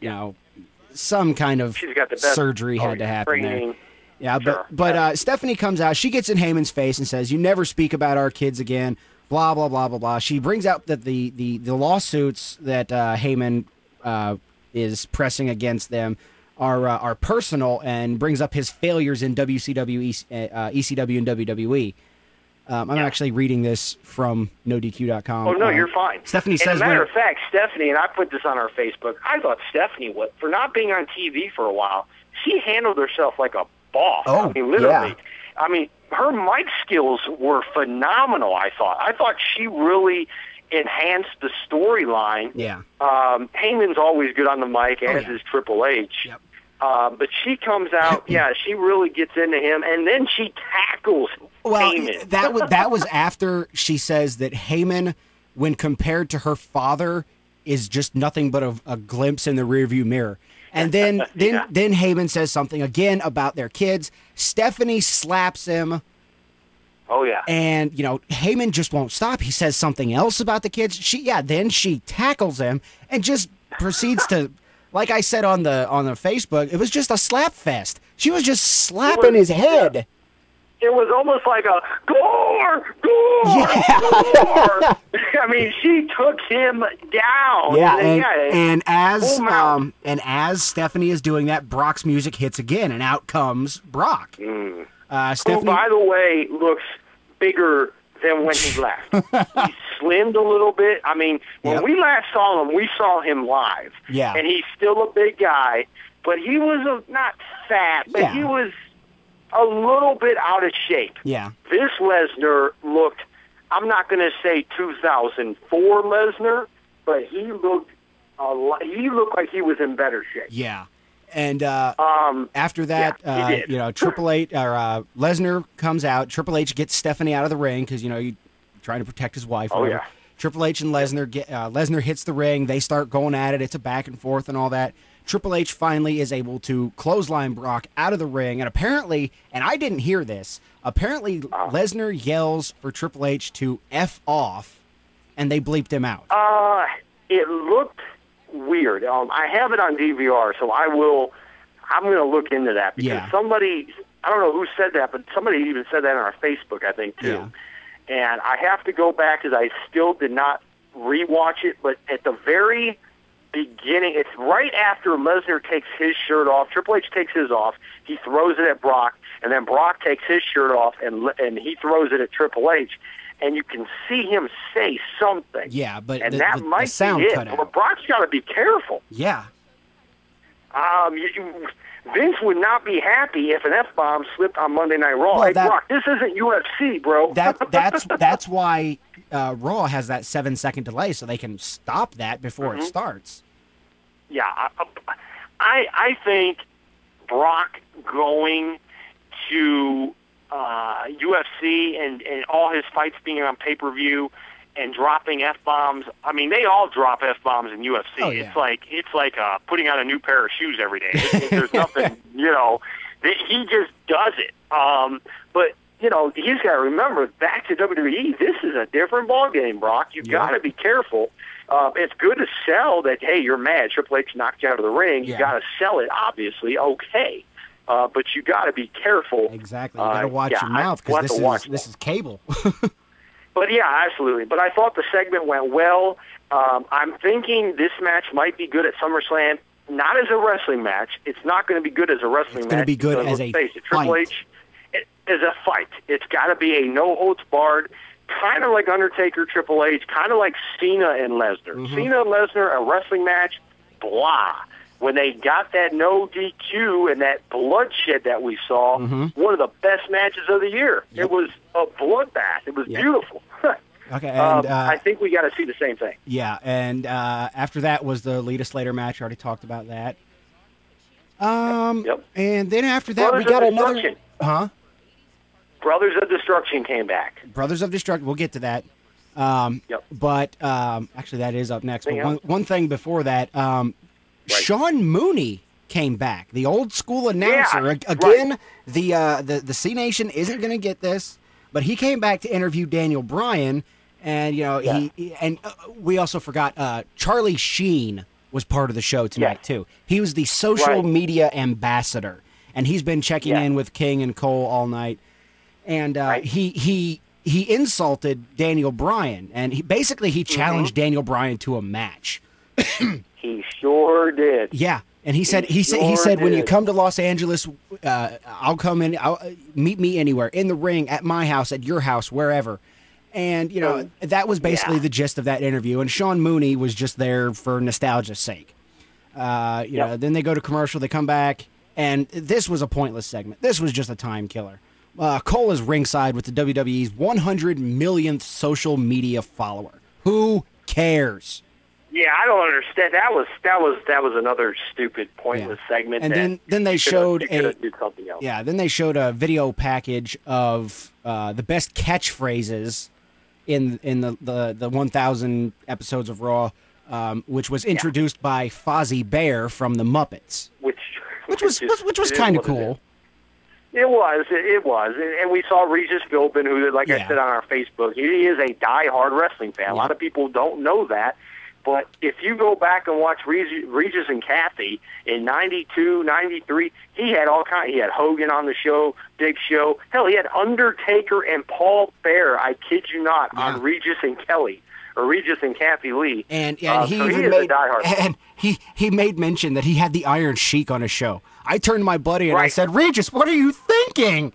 some kind of surgery had to happen there. Yeah, but Stephanie comes out. She gets in Heyman's face and says, "You never speak about our kids again." Blah blah blah blah blah. She brings out that the lawsuits that Heyman is pressing against them are personal, and brings up his failures in WCW, ECW, and WWE. I'm actually reading this from NoDQ.com. Oh no, you're fine. Stephanie says, as a matter of fact, Stephanie, and I put this on our Facebook. I thought Stephanie, for not being on TV for a while, she handled herself like a boss. Oh, I mean, literally. Yeah. I mean, her mic skills were phenomenal, I thought. I thought she really enhanced the storyline. Yeah. Heyman's always good on the mic, as is Triple H. Yep. But she comes out, she really gets into him, and then she tackles Heyman. that was after she says that Heyman, when compared to her father, is just nothing but a glimpse in the rearview mirror. And then Heyman says something again about their kids. Stephanie slaps him. Oh yeah. And Heyman just won't stop. He says something else about the kids. Then she tackles him and just proceeds to, like I said on the Facebook, it was just a slap fest. She was just slapping his head. It was almost like a gore. I mean, she took him down. Yeah, and as Stephanie is doing that, Brock's music hits again, and out comes Brock. Stephanie, who, by the way, looks bigger than when he left. He slimmed a little bit. I mean, when we last saw him, we saw him live. Yeah. And he's still a big guy, but he was not fat, but he was a little bit out of shape. Yeah. This Lesnar looked, I'm not going to say 2004 Lesnar, but he looked like he was in better shape. Yeah. And after that, Triple H or Lesnar comes out. Triple H gets Stephanie out of the ring because he's trying to protect his wife. Oh yeah. Triple H and Lesnar Lesnar hits the ring. They start going at it. It's a back and forth and all that. Triple H finally is able to clothesline Brock out of the ring, and apparently, and I didn't hear this. Apparently, Lesnar yells for Triple H to F off, and they bleeped him out. It looked weird. I have it on DVR, so I'm going to look into that because somebody, I don't know who said that, but somebody even said that on our Facebook, I think, too. Yeah. And I have to go back because I still did not rewatch it, but at the very beginning, it's right after Lesnar takes his shirt off. Triple H takes his off. He throws it at Brock, and then Brock takes his shirt off, and he throws it at Triple H. And you can see him say something. Yeah, but and that might the sound be it. cut out. But Brock's got to be careful. Yeah. Vince would not be happy if an F-bomb slipped on Monday Night Raw. Well, hey, Brock, this isn't UFC, bro. That's why Raw has that 7-second delay, so they can stop that before it starts. Yeah, I think Brock going to UFC and all his fights being on pay-per-view and dropping F-bombs. I mean, they all drop F-bombs in UFC. Oh, yeah. It's like putting on a new pair of shoes every day. There's nothing, he just does it. But, he's got to remember, back to WWE, this is a different ballgame, Brock. You've got to be careful. It's good to sell that, hey, you're mad. Triple H knocked you out of the ring. You got to sell it, obviously. Okay. But you got to be careful. Exactly. You got to watch your mouth because this is cable. But yeah, absolutely. But I thought the segment went well. I'm thinking this match might be good at SummerSlam. Not as a wrestling match. It's not going to be good as a wrestling match. It's going to be good as a fight. Triple H is a fight. It's got to be a no holds barred, kind of like Undertaker, Triple H, kind of like Cena and Lesnar. Mm-hmm. Cena and Lesnar, a wrestling match, blah. When they got that no DQ and that bloodshed that we saw, one of the best matches of the year. Yep. It was a bloodbath. It was beautiful. Okay, and I think we got to see the same thing. Yeah, and after that was the Lita Slater match. I already talked about that. And then after that, we got another. Brothers of Destruction came back. Brothers of Destruction. We'll get to that. But actually, that is up next. But one thing before that. Sean Mooney came back, the old school announcer. Again, the C Nation isn't going to get this, but he came back to interview Daniel Bryan, and we also forgot Charlie Sheen was part of the show tonight too. He was the social media ambassador, and he's been checking in with King and Cole all night, and he insulted Daniel Bryan, and he challenged Daniel Bryan to a match. He sure did. Yeah, and he said when you come to Los Angeles, I'll come in. Meet me anywhere, in the ring, at my house, at your house, wherever. And that was basically the gist of that interview. And Sean Mooney was just there for nostalgia's sake. Then they go to commercial. They come back, and this was a pointless segment. This was just a time killer. Cole is ringside with the WWE's 100 millionth social media follower. Who cares? Yeah, I don't understand. That was another stupid, pointless segment. And then they showed something else. Yeah, then they showed a video package of the best catchphrases in the 1,000 episodes of Raw, which was introduced by Fozzie Bear from the Muppets, which was kind of cool. It was, and we saw Regis Philbin, who, like I said on our Facebook, he is a die-hard wrestling fan. A lot of people don't know that. But if you go back and watch Regis and Kathy in 92, 93, he had all kinds. He had Hogan on the show, Big Show. Hell, he had Undertaker and Paul Bear, I kid you not, on Regis and Kelly, or Regis and Kathy Lee. And he even made a diehard fan. And he made mention that he had the Iron Sheik on his show. I turned to my buddy and I said, Regis, what are you thinking?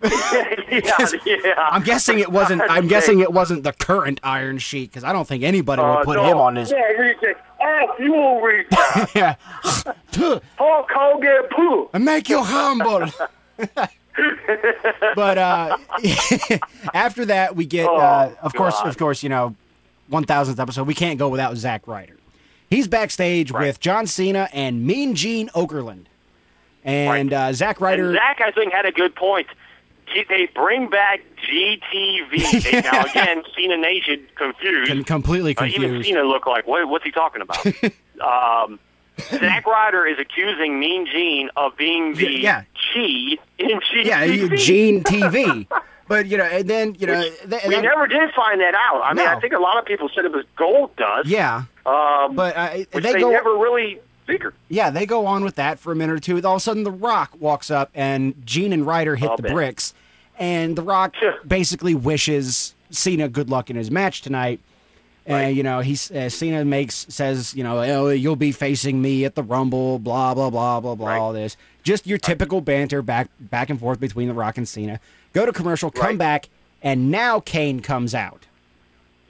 yeah. I'm guessing it wasn't. I'm guessing it wasn't the current Iron Sheik because I don't think anybody would put him on his. Yeah, you say, you read that. Yeah. Hulk Hogan, poo. And make you humble. But after that, we get, of course, 1000th episode. We can't go without Zack Ryder. He's backstage with John Cena and Mean Gene Okerlund. And Zack Ryder... And Zack, I think, had a good point. They bring back GTV. Now, again, Cena Nation confused. Completely confused. Even Cena looked like, what's he talking about? Zack Ryder is accusing Mean Gene of being the Chi in GTV. Yeah, Gene TV. But, and then, we never did find that out. I mean, I think a lot of people said it was Gold Dust. Yeah. But they never really figured. Yeah, they go on with that for a minute or two. All of a sudden, The Rock walks up, and Gene and Ryder hit the bricks. And The Rock basically wishes Cena good luck in his match tonight. And, Cena says, oh, you'll be facing me at the Rumble, blah, blah, blah, blah, blah, all this. Just your typical banter back and forth between The Rock and Cena. Go to commercial, come back, and now Kane comes out.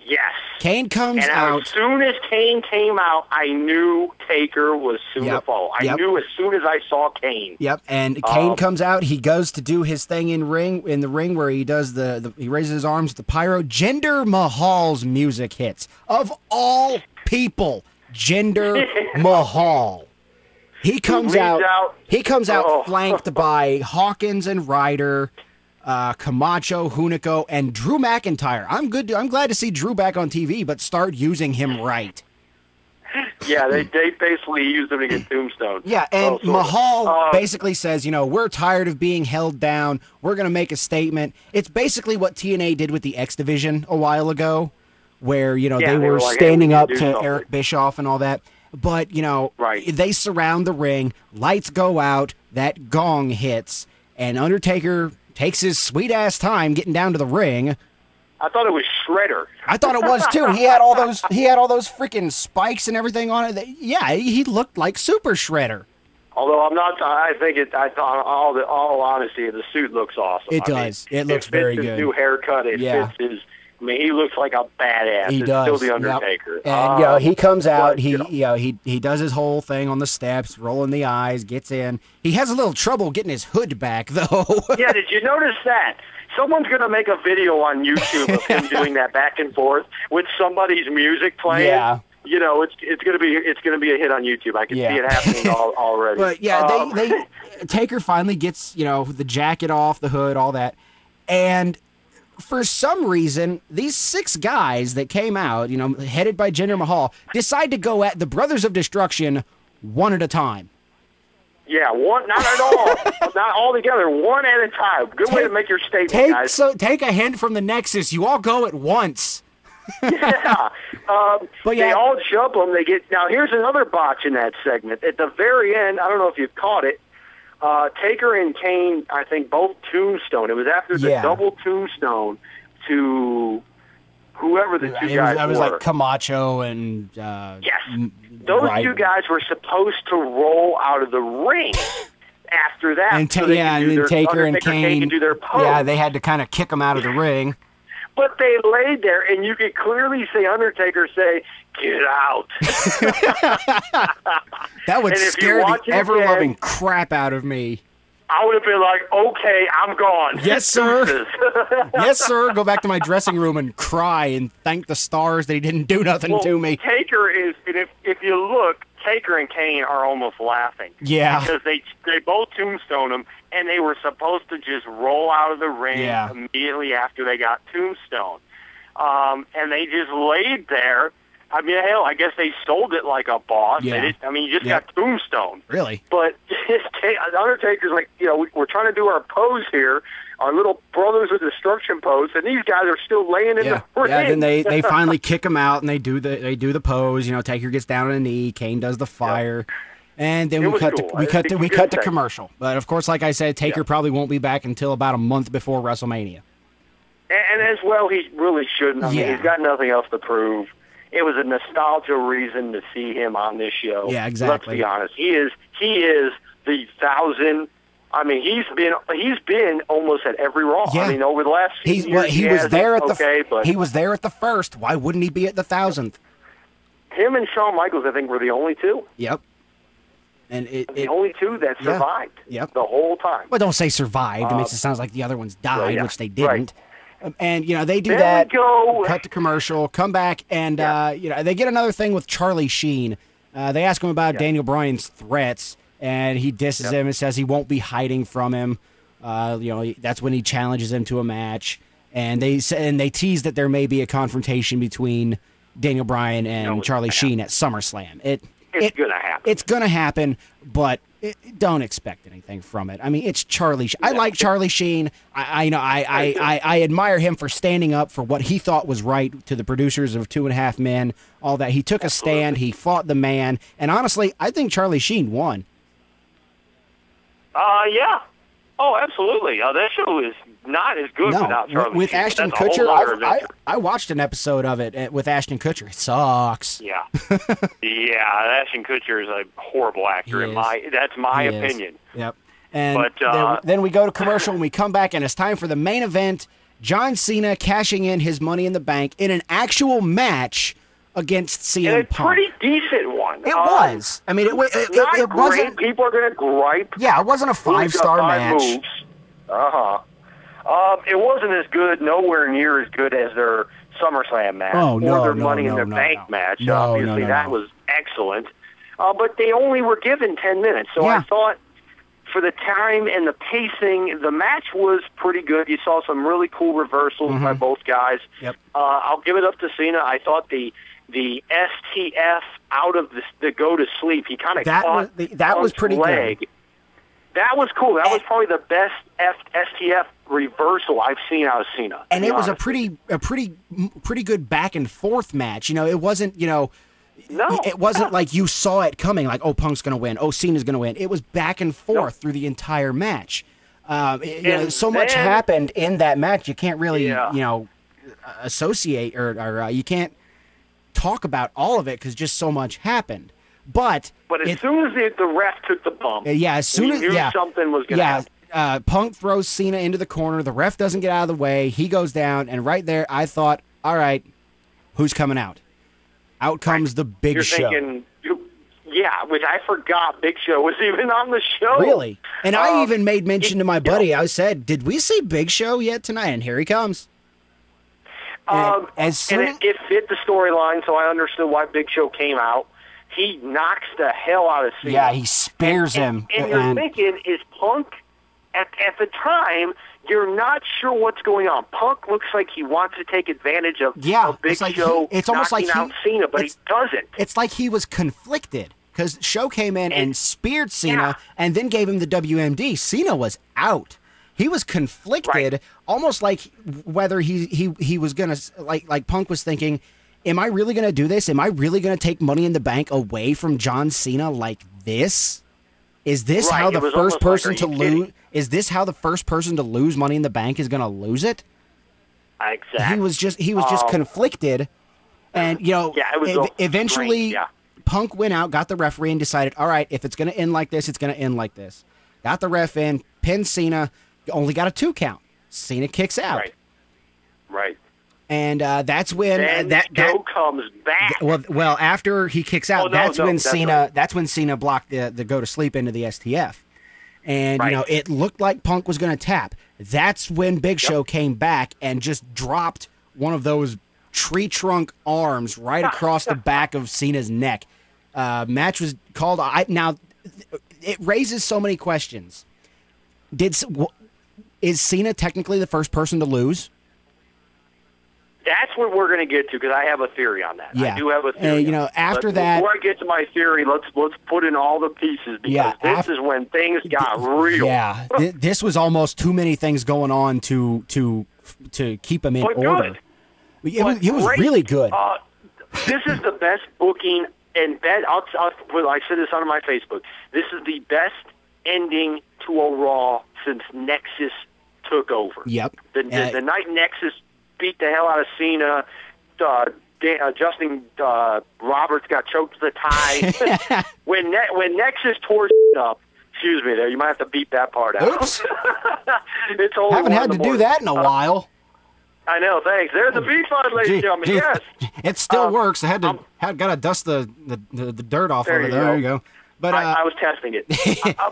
Yes. Kane comes out. As soon as Kane came out, I knew Taker was soon to fall. I knew as soon as I saw Kane. Yep, and Kane comes out. He goes to do his thing in the ring where he does he raises his arms with the pyro. Jinder Mahal's music hits. Of all people, Jinder Mahal. He comes out. He comes out flanked by Hawkins and Ryder. Camacho, Hunico, and Drew McIntyre. I'm glad to see Drew back on TV, but start using him right. Yeah, they basically used him to get Tombstone. Yeah, and Mahal basically says, we're tired of being held down. We're going to make a statement. It's basically what TNA did with the X Division a while ago, where, they were like, standing up to Eric Bischoff and all that. But, they surround the ring, lights go out, that gong hits, and Undertaker takes his sweet-ass time getting down to the ring. I thought it was Shredder. I thought it was, too. He had all those freaking spikes and everything on it. He looked like Super Shredder. Although I thought, all honesty, the suit looks awesome. It does. It looks very good. His new haircut, it fits his... I mean, he looks like a badass. He does. Still the Undertaker. Yep. And he comes out. He does his whole thing on the steps, rolling the eyes, gets in. He has a little trouble getting his hood back, though. Yeah, did you notice that? Someone's going to make a video on YouTube of him doing that back and forth with somebody's music playing. Yeah. It's going to be a hit on YouTube. I can see it happening already. But they Taker finally gets the jacket off, the hood, all that, and. For some reason, these 6 guys that came out, headed by Jinder Mahal, decide to go at the Brothers of Destruction one at a time. Yeah, one, not at all. Not all together, one at a time. Good way to make your statement, guys. So take a hint from the Nexus. You all go at once. Yeah. They all jump them. Now, here's another botch in that segment. At the very end, I don't know if you caught it, Taker and Kane, I think, both tombstone. It was after the double tombstone to whoever the two guys were. That was like Camacho and... yes. Those two guys were supposed to roll out of the ring after that. And Taker and Kane can do their pose. Yeah, they had to kind of kick them out of the ring. But they laid there, and you could clearly see Undertaker say, "Get out." That would scare the ever-loving crap out of me. I would have been like, "Okay, I'm gone." Yes, sir. Yes, sir. Go back to my dressing room and cry and thank the stars that he didn't do nothing to me. Taker is, and if you look, Taker and Kane are almost laughing. Yeah. Because they both tombstone him, and they were supposed to just roll out of the ring immediately after they got tombstone. And they just laid there. I mean, hell, I guess they sold it like a boss. Yeah. You just got tombstone. Really? But Undertaker's like, we're trying to do our pose here, our little Brothers of Destruction pose, and these guys are still laying in the ring. Yeah, then they finally kick him out, and they do the pose. Taker gets down on a knee, Kane does the fire, and then we cut to commercial. But of course, like I said, Taker probably won't be back until about a month before WrestleMania. And as well, he really shouldn't. I mean, he's got nothing else to prove. It was a nostalgia reason to see him on this show. Yeah, exactly. Let's be honest. He is the 1,000 I mean, he's been almost at every Raw. Yeah. I mean, over the last few years, he was there at but he was there at the first. Why wouldn't he be at the 1,000th? Him and Shawn Michaels, I think, were the only two. Yep. And the only two that survived. Yep. The whole time. Well, don't say survived. It makes it sound like the other ones died, which they didn't. Right. And they do there that. We go. Cut to commercial, come back, and they get another thing with Charlie Sheen. They ask him about Daniel Bryan's threats, and he disses him and says he won't be hiding from him. That's when he challenges him to a match, and they tease that there may be a confrontation between Daniel Bryan and Charlie Sheen at SummerSlam. It's gonna happen. It's gonna happen, but don't expect anything from it. I mean, it's Charlie. I like Charlie Sheen. I admire him for standing up for what he thought was right to the producers of 2.5 Men. All that, he took a stand. He fought the man, and honestly, I think Charlie Sheen won. Yeah. Oh, absolutely. That show is not as good without Charlie with Sheen. Ashton Kutcher. I watched an episode of it with Ashton Kutcher. It sucks. Yeah. Ashton Kutcher is a horrible actor. That's my opinion. Yep. And then we go to commercial and we come back, and it's time for the main event. John Cena cashing in his Money in the Bank in an actual match against CM Punk. A pretty decent one. It was. I mean, it wasn't. Great. People are going to gripe. Yeah, it wasn't a 5-star match. Moves. It wasn't as good, nowhere near as good as their SummerSlam match or their Money in the Bank match. Obviously, that was excellent. But they only were given 10 minutes, so I thought for the time and the pacing, the match was pretty good. You saw some really cool reversals by both guys. Yep. I'll give it up to Cena. I thought the STF out of the go to sleep, he kind of caught that was pretty leg. Good. That was cool. That was probably the best STF reversal I've seen out of Cena. And it was a pretty good back and forth match. It wasn't it wasn't like you saw it coming, like, oh, Punk's going to win, oh, Cena's going to win. It was back and forth through the entire match. So much happened in that match. You can't really associate or you can't talk about all of it because just so much happened. But as soon as the ref took the bump, as soon as something was going to happen. Punk throws Cena into the corner. The ref doesn't get out of the way. He goes down, and right there, I thought, all right, who's coming out? Out comes the Big Show. Thinking, which I forgot Big Show was even on the show. Really? And I even made mention to my buddy. I said, did we see Big Show yet tonight? And here he comes. And it fit the storyline, so I understood why Big Show came out. He knocks the hell out of Cena. Yeah, he spears him. And you're thinking, is Punk, at the time, you're not sure what's going on. Punk looks like he wants to take advantage of Big Show it's almost like out Cena, but he doesn't. It's like he was conflicted because Show came in and speared Cena and then gave him the WMD. Cena was out. He was conflicted, almost like whether he was going to, like Punk was thinking, am I really going to do this? Am I really going to take Money in the Bank away from John Cena like this? Is this how the first person to lose? Is this how the first person to lose Money in the Bank is going to lose it? Exactly. He was just conflicted, and eventually Punk went out, got the referee, and decided, all right, if it's going to end like this, it's going to end like this. Got the ref in, pinned Cena, only got a 2 count. Cena kicks out. Right. And that's when that comes back. Well, after he kicks out, that's when Cena blocked the go to sleep into the STF, and it looked like Punk was going to tap. That's when Big Show came back and just dropped one of those tree trunk arms right across the back of Cena's neck. Match was called. Now it raises so many questions. Is Cena technically the first person to lose? That's what we're going to get to because I have a theory on that. Yeah. I do have a theory. After that, before I get to my theory, let's put in all the pieces because this is when things got real. Yeah, this was almost too many things going on to keep him in order. It was really good. This is the best booking, and I said this on my Facebook. This is the best ending to a Raw since Nexus took over. Yep. The night Nexus beat the hell out of Cena. Justin Roberts got choked to the tie. when Nexus tore up, excuse me there. You might have to beep that part out. Oops. It's only Haven't had to do that in a while. I know, thanks. There's the beep button, ladies and gentlemen. Yes. It still works. I had to got to dust the dirt off of it. There you go. But I was testing it.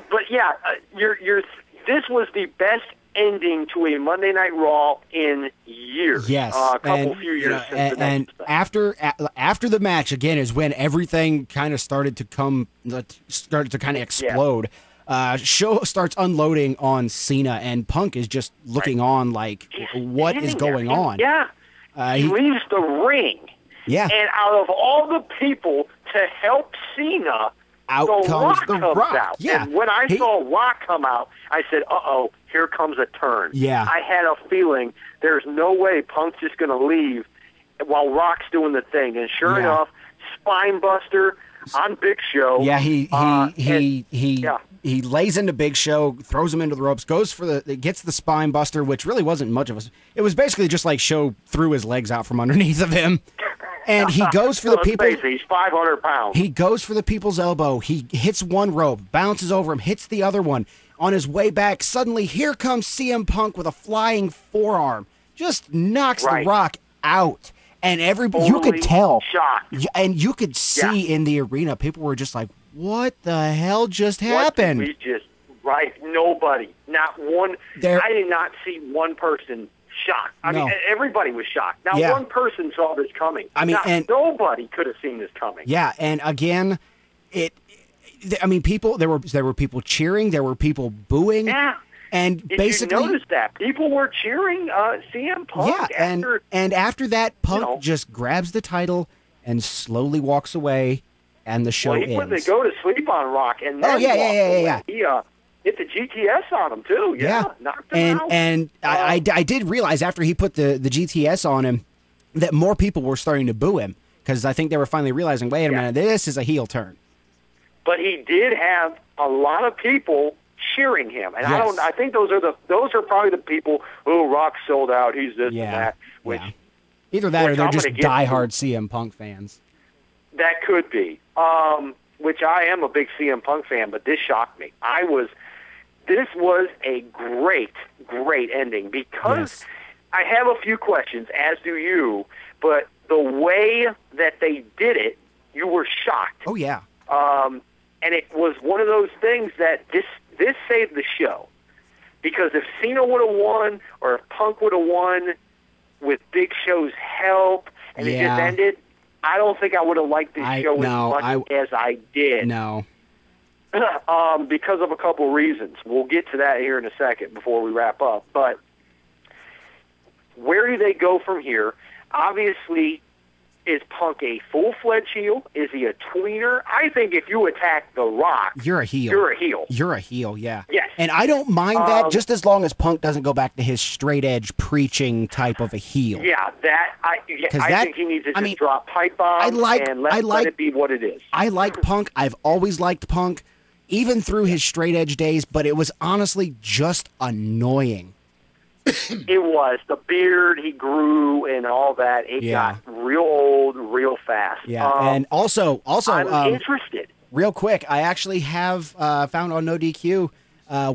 But yeah, this was the best ending to a Monday Night Raw in years. Yes, few years since the and after the match again is when everything kind of started to explode. Show starts unloading on Cena, and Punk is just looking on like, what is going on? Yeah, he leaves the ring. Yeah, and out of all the people to help Cena, out comes the Rock. Out. Yeah, and when I saw Rock come out, I said, "Uh-oh, here comes a turn." Yeah, I had a feeling there's no way Punk's just going to leave while Rock's doing the thing, and sure enough, spine buster on Big Show. Yeah, he lays into Big Show, throws him into the ropes, gets the spine buster, which really wasn't much of a. It was basically just like Show threw his legs out from underneath of him, and he goes for the people. He's 500 pounds. He goes for the people's elbow. He hits one rope, bounces over him, hits the other one. On his way back, suddenly here comes CM Punk with a flying forearm, just knocks the Rock out. And you could tell, and you could see in the arena, people were just like, "What the hell just happened?" Nobody, not one. I did not see one person shocked. I mean, everybody was shocked. Now, one person saw this coming. I mean, nobody could have seen this coming. Yeah, and again, people. There were people cheering. There were people booing. Yeah. And basically, you noticed that people were cheering CM Punk. Yeah, and after that, Punk just grabs the title and slowly walks away, and the show ends. They go to sleep on Rock, and then he hit the GTS on him too. Yeah, knocked him out. And I did realize after he put the GTS on him that more people were starting to boo him because I think they were finally realizing, wait a minute, this is a heel turn. But he did have a lot of people cheering him, and I think those are probably the people who Rock sold out. He's this and that. Either that or they're just diehard CM Punk fans. That could be. Which I am a big CM Punk fan, but this shocked me. This was a great ending because I have a few questions, as do you. But the way that they did it, you were shocked. Oh yeah. And it was one of those things that this saved the show. Because if Cena would have won or if Punk would have won with Big Show's help and it just ended, I don't think I would have liked this show as much as I did. No. Because of a couple of reasons. We'll get to that here in a second before we wrap up. But where do they go from here? Obviously, is Punk a full-fledged heel? Is he a tweener? I think if you attack The Rock, you're a heel. You're a heel. You're a heel, yeah. Yes. And I don't mind that just as long as Punk doesn't go back to his straight-edge preaching type of a heel. Yeah, I think he needs to just drop pipe bombs and let it be what it is. I like Punk. I've always liked Punk, even through his straight-edge days, but it was honestly just annoying. It was. The beard he grew and all that. It got real old real fast. Yeah, and also, I'm interested. Real quick, I actually have found on No DQ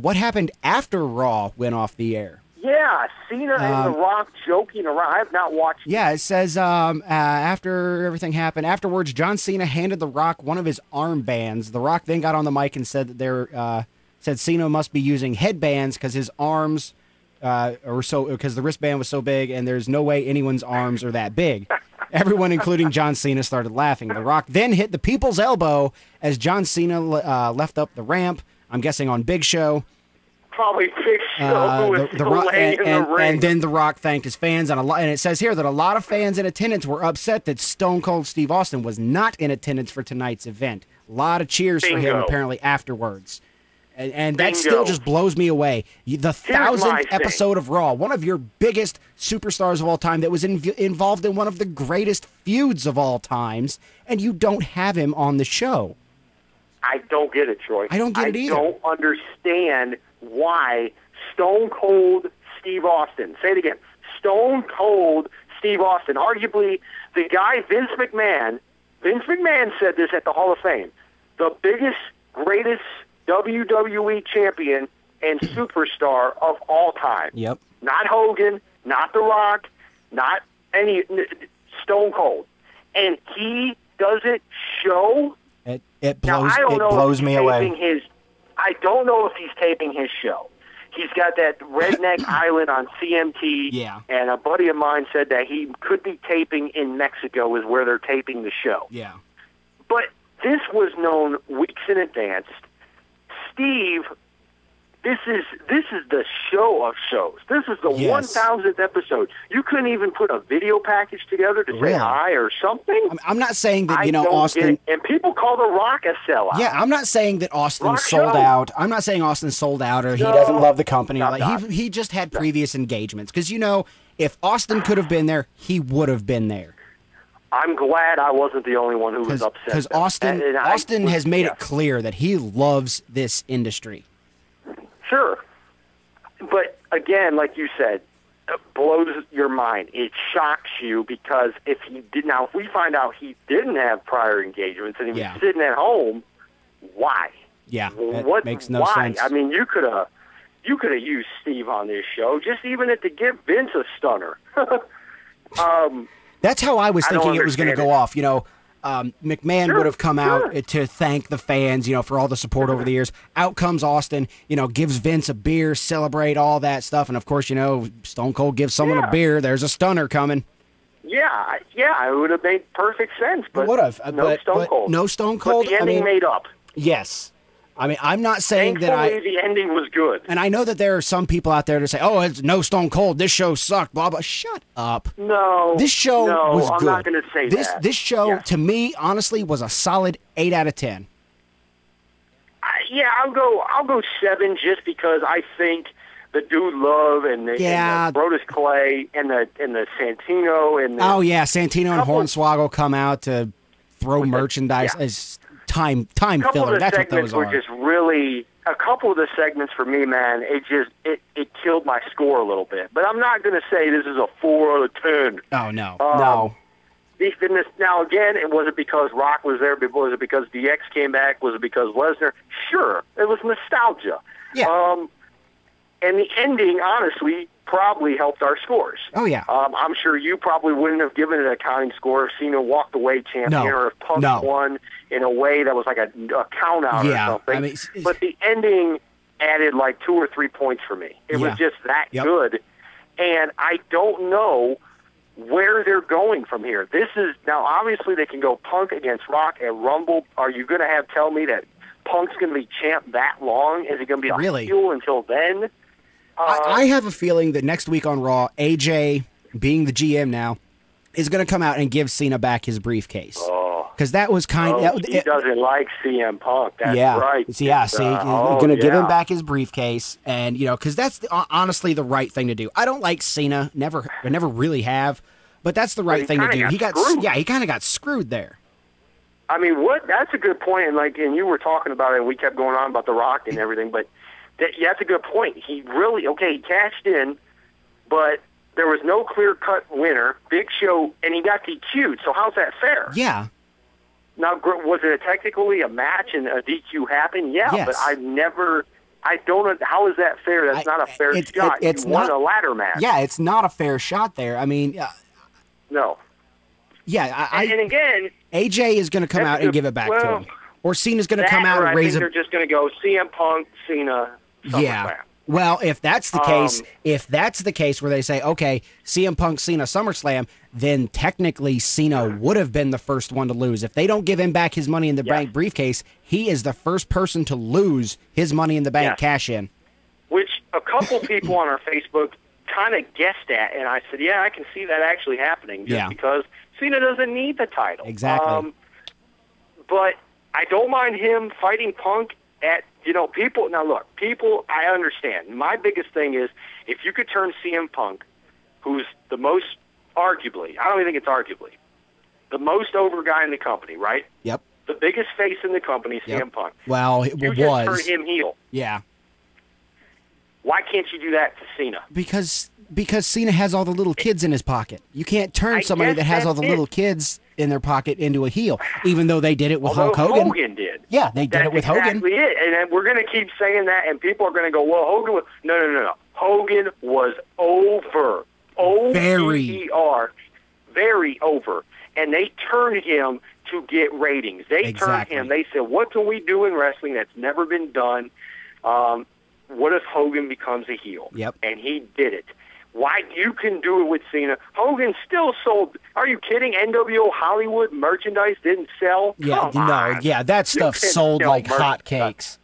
what happened after Raw went off the air. Yeah, Cena and The Rock joking around. I have not watched. Yeah, it says after everything happened, afterwards, John Cena handed The Rock one of his armbands. The Rock then got on the mic and said that said Cena must be using headbands because his arms. Because the wristband was so big, and there's no way anyone's arms are that big. Everyone, including John Cena, started laughing. The Rock then hit the people's elbow as John Cena left up the ramp. I'm guessing on Big Show. Probably Big Show who was still laying in the ring. And then The Rock thanked his fans, and it says here that a lot of fans in attendance were upset that Stone Cold Steve Austin was not in attendance for tonight's event. A lot of cheers for him apparently afterwards. And that still just blows me away. The 1,000th episode of Raw, one of your biggest superstars of all time that was involved in one of the greatest feuds of all times, and you don't have him on the show. I don't get it, Troy. I don't get it either. I don't understand why Stone Cold Steve Austin, say it again, Stone Cold Steve Austin, arguably the guy Vince McMahon said this at the Hall of Fame, the biggest, greatest WWE champion and superstar of all time. Yep. Not Hogan, not The Rock, not any Stone Cold. And he doesn't show. It blows me away. I don't know if he's taping his show. He's got that Redneck Island on CMT. Yeah. And a buddy of mine said that he could be taping in Mexico is where they're taping the show. Yeah. But this was known weeks in advance. Steve, this is the show of shows. This is the 1,000th episode. You couldn't even put a video package together to say hi or something? I'm not saying that, Austin... And people call The Rock a sellout. Yeah, I'm not saying that Austin sold out. I'm not saying Austin sold out or he doesn't love the company. He just had previous engagements. Because, if Austin could have been there, he would have been there. I'm glad I wasn't the only one who was upset. Because Austin has made it clear that he loves this industry. Sure. But again, like you said, it blows your mind. It shocks you because if we find out he didn't have prior engagements and he was sitting at home, why? Yeah, that makes no sense. I mean, you could have used Steve on this show, just even to give Vince a stunner. That's how I was thinking it was going to go off. McMahon would have come out to thank the fans, for all the support over the years. Out comes Austin, gives Vince a beer, celebrate all that stuff. And, of course, Stone Cold gives someone a beer. There's a stunner coming. Yeah, it would have made perfect sense. But Stone Cold. No Stone Cold. But the ending made up. Yes. I mean, I'm not saying Thankfully, the ending was good. And I know that there are some people out there to say, oh, it's no Stone Cold. This show sucked, blah, blah. Shut up. No. This show was good. I'm not going to say that. This show, to me, honestly, was a solid 8 out of 10. I'll go 7 just because I think the Dude Love and the Brodus Clay and the Santino and Santino and Hornswoggle come out to throw merchandise as time filler. That's what those are. A couple of the segments for me, man, it killed my score a little bit. But I'm not going to say this is a 4 out of 10. Oh, no. No. Now, again, was it because Rock was there? Was it because DX came back? Was it because Lesnar? Sure. It was nostalgia. Yeah. And the ending, honestly, probably helped our scores. Oh, yeah. I'm sure you probably wouldn't have given it a counting score if Cena walked away champion or if Punk won in a way that was like a count out or something. I mean, but the ending added like 2 or 3 points for me. It was just that good. And I don't know where they're going from here. Now, obviously, they can go Punk against Rock at Rumble. Are you going to tell me that Punk's going to be champ that long? Is he going to be a heel until then? I have a feeling that next week on Raw, AJ, being the GM now, is going to come out and give Cena back his briefcase. Because that was he doesn't like CM Punk. That's right. He's going to give him back his briefcase. And, because that's honestly the right thing to do. I don't like Cena. I never really have. But that's the right thing to do. He kind of got screwed there. I mean, that's a good point. And you were talking about it, and we kept going on about The Rock and everything, but that's a good point. He really, he cashed in, but there was no clear-cut winner. Big Show, and he got DQ'd, so how's that fair? Yeah. Now, was it technically a match and a DQ happened? Yeah, yes. But I don't know, how is that fair? That's not a fair shot. It's won a ladder match. Yeah, it's not a fair shot there. I mean... no. Yeah, and again... AJ is going to come out and give it back to him. Or Cena's going to come out and raise it. They're just going to go CM Punk, Cena, SummerSlam. Yeah. Well, if that's the case where they say, okay, CM Punk, Cena, SummerSlam, then technically Cena would have been the first one to lose. If they don't give him back his Money in the Bank briefcase, he is the first person to lose his Money in the Bank cash in. Which a couple people on our Facebook kind of guessed at, and I said, I can see that actually happening because Cena doesn't need the title. Exactly. But I don't mind him fighting Punk at, people. Now, look, I understand. My biggest thing is if you could turn CM Punk, who's the most, arguably, I don't even think it's arguably, the most over guy in the company, right? Yep. The biggest face in the company, CM Punk. Well, it you was. just turn him heel. Yeah. Why can't you do that to Cena? Because Cena has all the little kids in his pocket. You can't turn somebody that has all the little kids in their pocket into a heel, even though they did it with Hulk Hogan. Hogan did. Yeah, they did it with Hogan. That's exactly it. And we're going to keep saying that, and people are going to go, well, Hogan was... No. Hogan was over. O-V-E-R. Very over. And they turned him to get ratings. They turned him. They said, what can we do in wrestling that's never been done? What if Hogan becomes a heel? Yep. And he did it. Why you can do it with Cena? Hogan still sold. Are you kidding? NWO Hollywood merchandise didn't sell. Yeah, that stuff sold like hotcakes.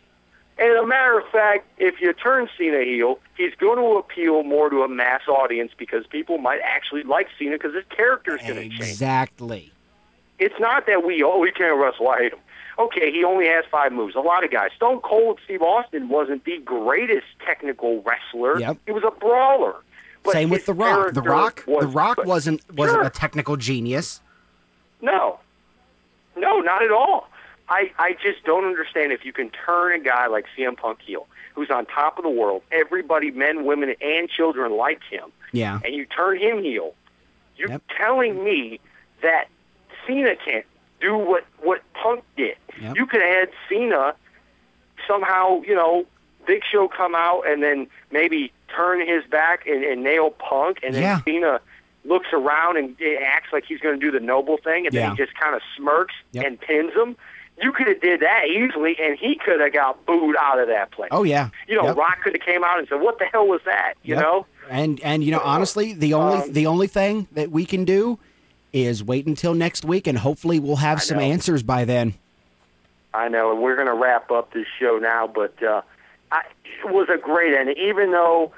And as a matter of fact, if you turn Cena heel, he's going to appeal more to a mass audience because people might actually like Cena because his character is going to change. Exactly. It's not that we can't wrestle. I hate him. Okay, he only has 5 moves. A lot of guys. Stone Cold Steve Austin wasn't the greatest technical wrestler. Yep. He was a brawler. But same with The Rock. The Rock wasn't a technical genius. No, not at all. I just don't understand if you can turn a guy like CM Punk heel, who's on top of the world, everybody, men, women, and children like him, and you turn him heel, you're telling me that Cena can't do what Punk did. Yep. You could have had Cena somehow, Big Show come out and then maybe turn his back and nail Punk, and then Cena looks around and acts like he's going to do the noble thing, and then he just kind of smirks and pins him. You could have did that easily, and he could have got booed out of that place. Oh yeah, Rock could have came out and said, "What the hell was that?" You know. And honestly, the only thing that we can do is wait until next week, and hopefully we'll have some answers by then. I know, and we're going to wrap up this show now, but it was a great ending, even though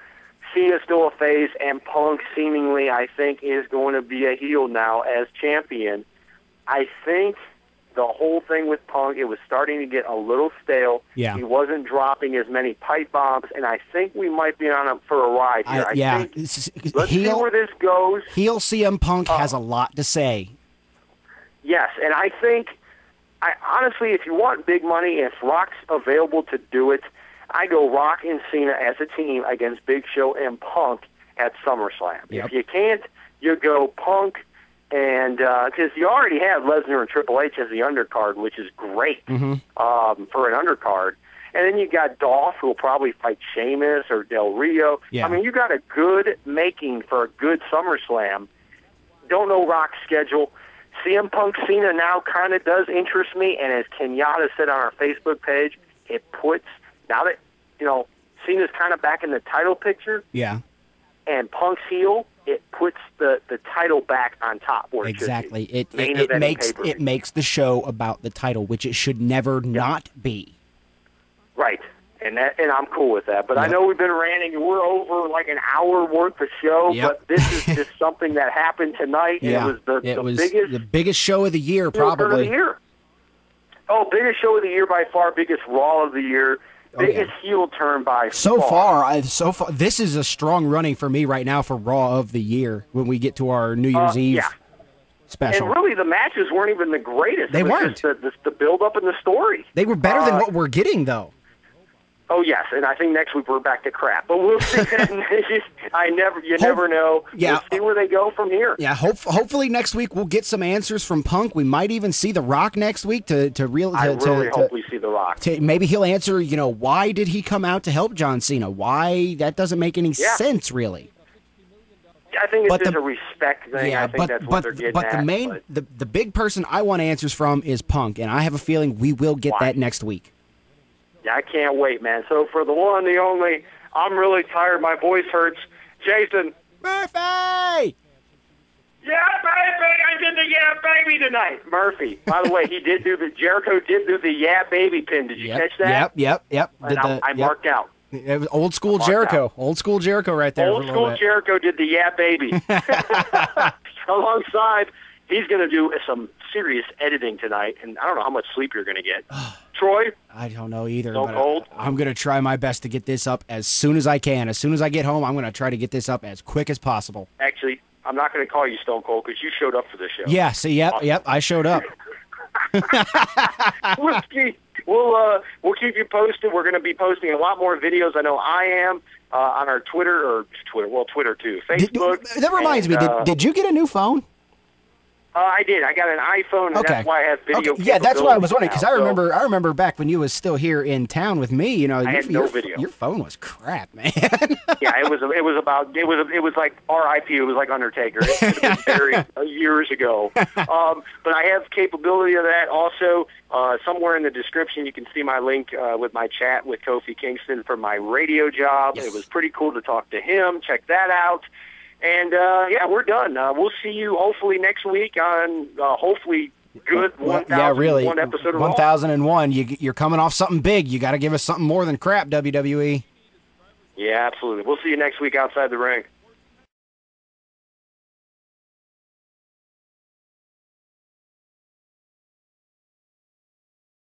Cena's still a face, and Punk seemingly, I think, is going to be a heel now as champion. I think the whole thing with Punk, it was starting to get a little stale. Yeah. He wasn't dropping as many pipe bombs, and I think we might be on him for a ride here. Let's see where this goes. Heel CM Punk has a lot to say. Yes, and I think, honestly, if you want big money, if Rock's available to do it, I go Rock and Cena as a team against Big Show and Punk at SummerSlam. Yep. If you can't, you go Punk, and because you already have Lesnar and Triple H as the undercard, which is great for an undercard. And then you got Dolph, who will probably fight Sheamus or Del Rio. Yeah. I mean, you got a good making for a good SummerSlam. Don't know Rock's schedule. CM Punk Cena now kind of does interest me, and as Kenyatta said on our Facebook page, it puts, now that, Cena's kind of back in the title picture, and Punk's heel, it puts the title back on top where it should be. It makes the show about the title, which it should never not be. Right. And I'm cool with that. But I know we've been ranting. We're over like an hour worth of show, but this is just something that happened tonight. Yeah. And it was the biggest show of the year, probably. Of the year. Oh, biggest show of the year by far, biggest Raw of the year, biggest heel turn by far. So far, this is a strong running for me right now for Raw of the year when we get to our New Year's Eve special. And really, the matches weren't even the greatest. They weren't. Just the build-up and the story. They were better than what we're getting, though. Oh yes, and I think next week we're back to crap. But we'll see. You never know. Yeah. We'll see where they go from here. Yeah. Hopefully next week we'll get some answers from Punk. We might even see The Rock next week I really hope we see The Rock. Maybe he'll answer. Why did he come out to help John Cena? Why that doesn't make any sense, really. I think it's just a respect thing. Yeah, I think that's what they're getting at. The big person I want answers from is Punk, and I have a feeling we will get that next week. Yeah, I can't wait, man. So for the one, the only, I'm really tired. My voice hurts. Jason. Murphy! Yeah, baby! I did the yeah, baby tonight. Murphy. By the way, Jericho did do the yeah, baby pin. Did you catch that? Yep. And I marked out. It was old school Jericho. Old school Jericho right there. Old school Jericho did the yeah, baby. Alongside, he's going to do some serious editing tonight, and I don't know how much sleep you're going to get. Troy? I don't know either. Stone Cold? I'm going to try my best to get this up as soon as I can. As soon as I get home, I'm going to try to get this up as quick as possible. Actually, I'm not going to call you Stone Cold because you showed up for the show. Yeah, yep, I showed up. Whiskey we'll keep you posted. We're going to be posting a lot more videos. I know I am on our Twitter too, Facebook. That reminds me. Did you get a new phone? I did. I got an iPhone, and that's why I have video. Yeah, that's why I was wondering, because I remember back when you was still here in town with me. You know, I had no video. Your phone was crap, man. Yeah, it was like R.I.P. It was like Undertaker. It should have been buried years ago. But I have capability of that. Also, somewhere in the description, you can see my link with my chat with Kofi Kingston for my radio job. Yes. It was pretty cool to talk to him. Check that out. And, yeah, we're done. We'll see you hopefully next week on hopefully good 1001 episode of 1001. You're coming off something big. You got to give us something more than crap, WWE. Yeah, absolutely. We'll see you next week outside the ring.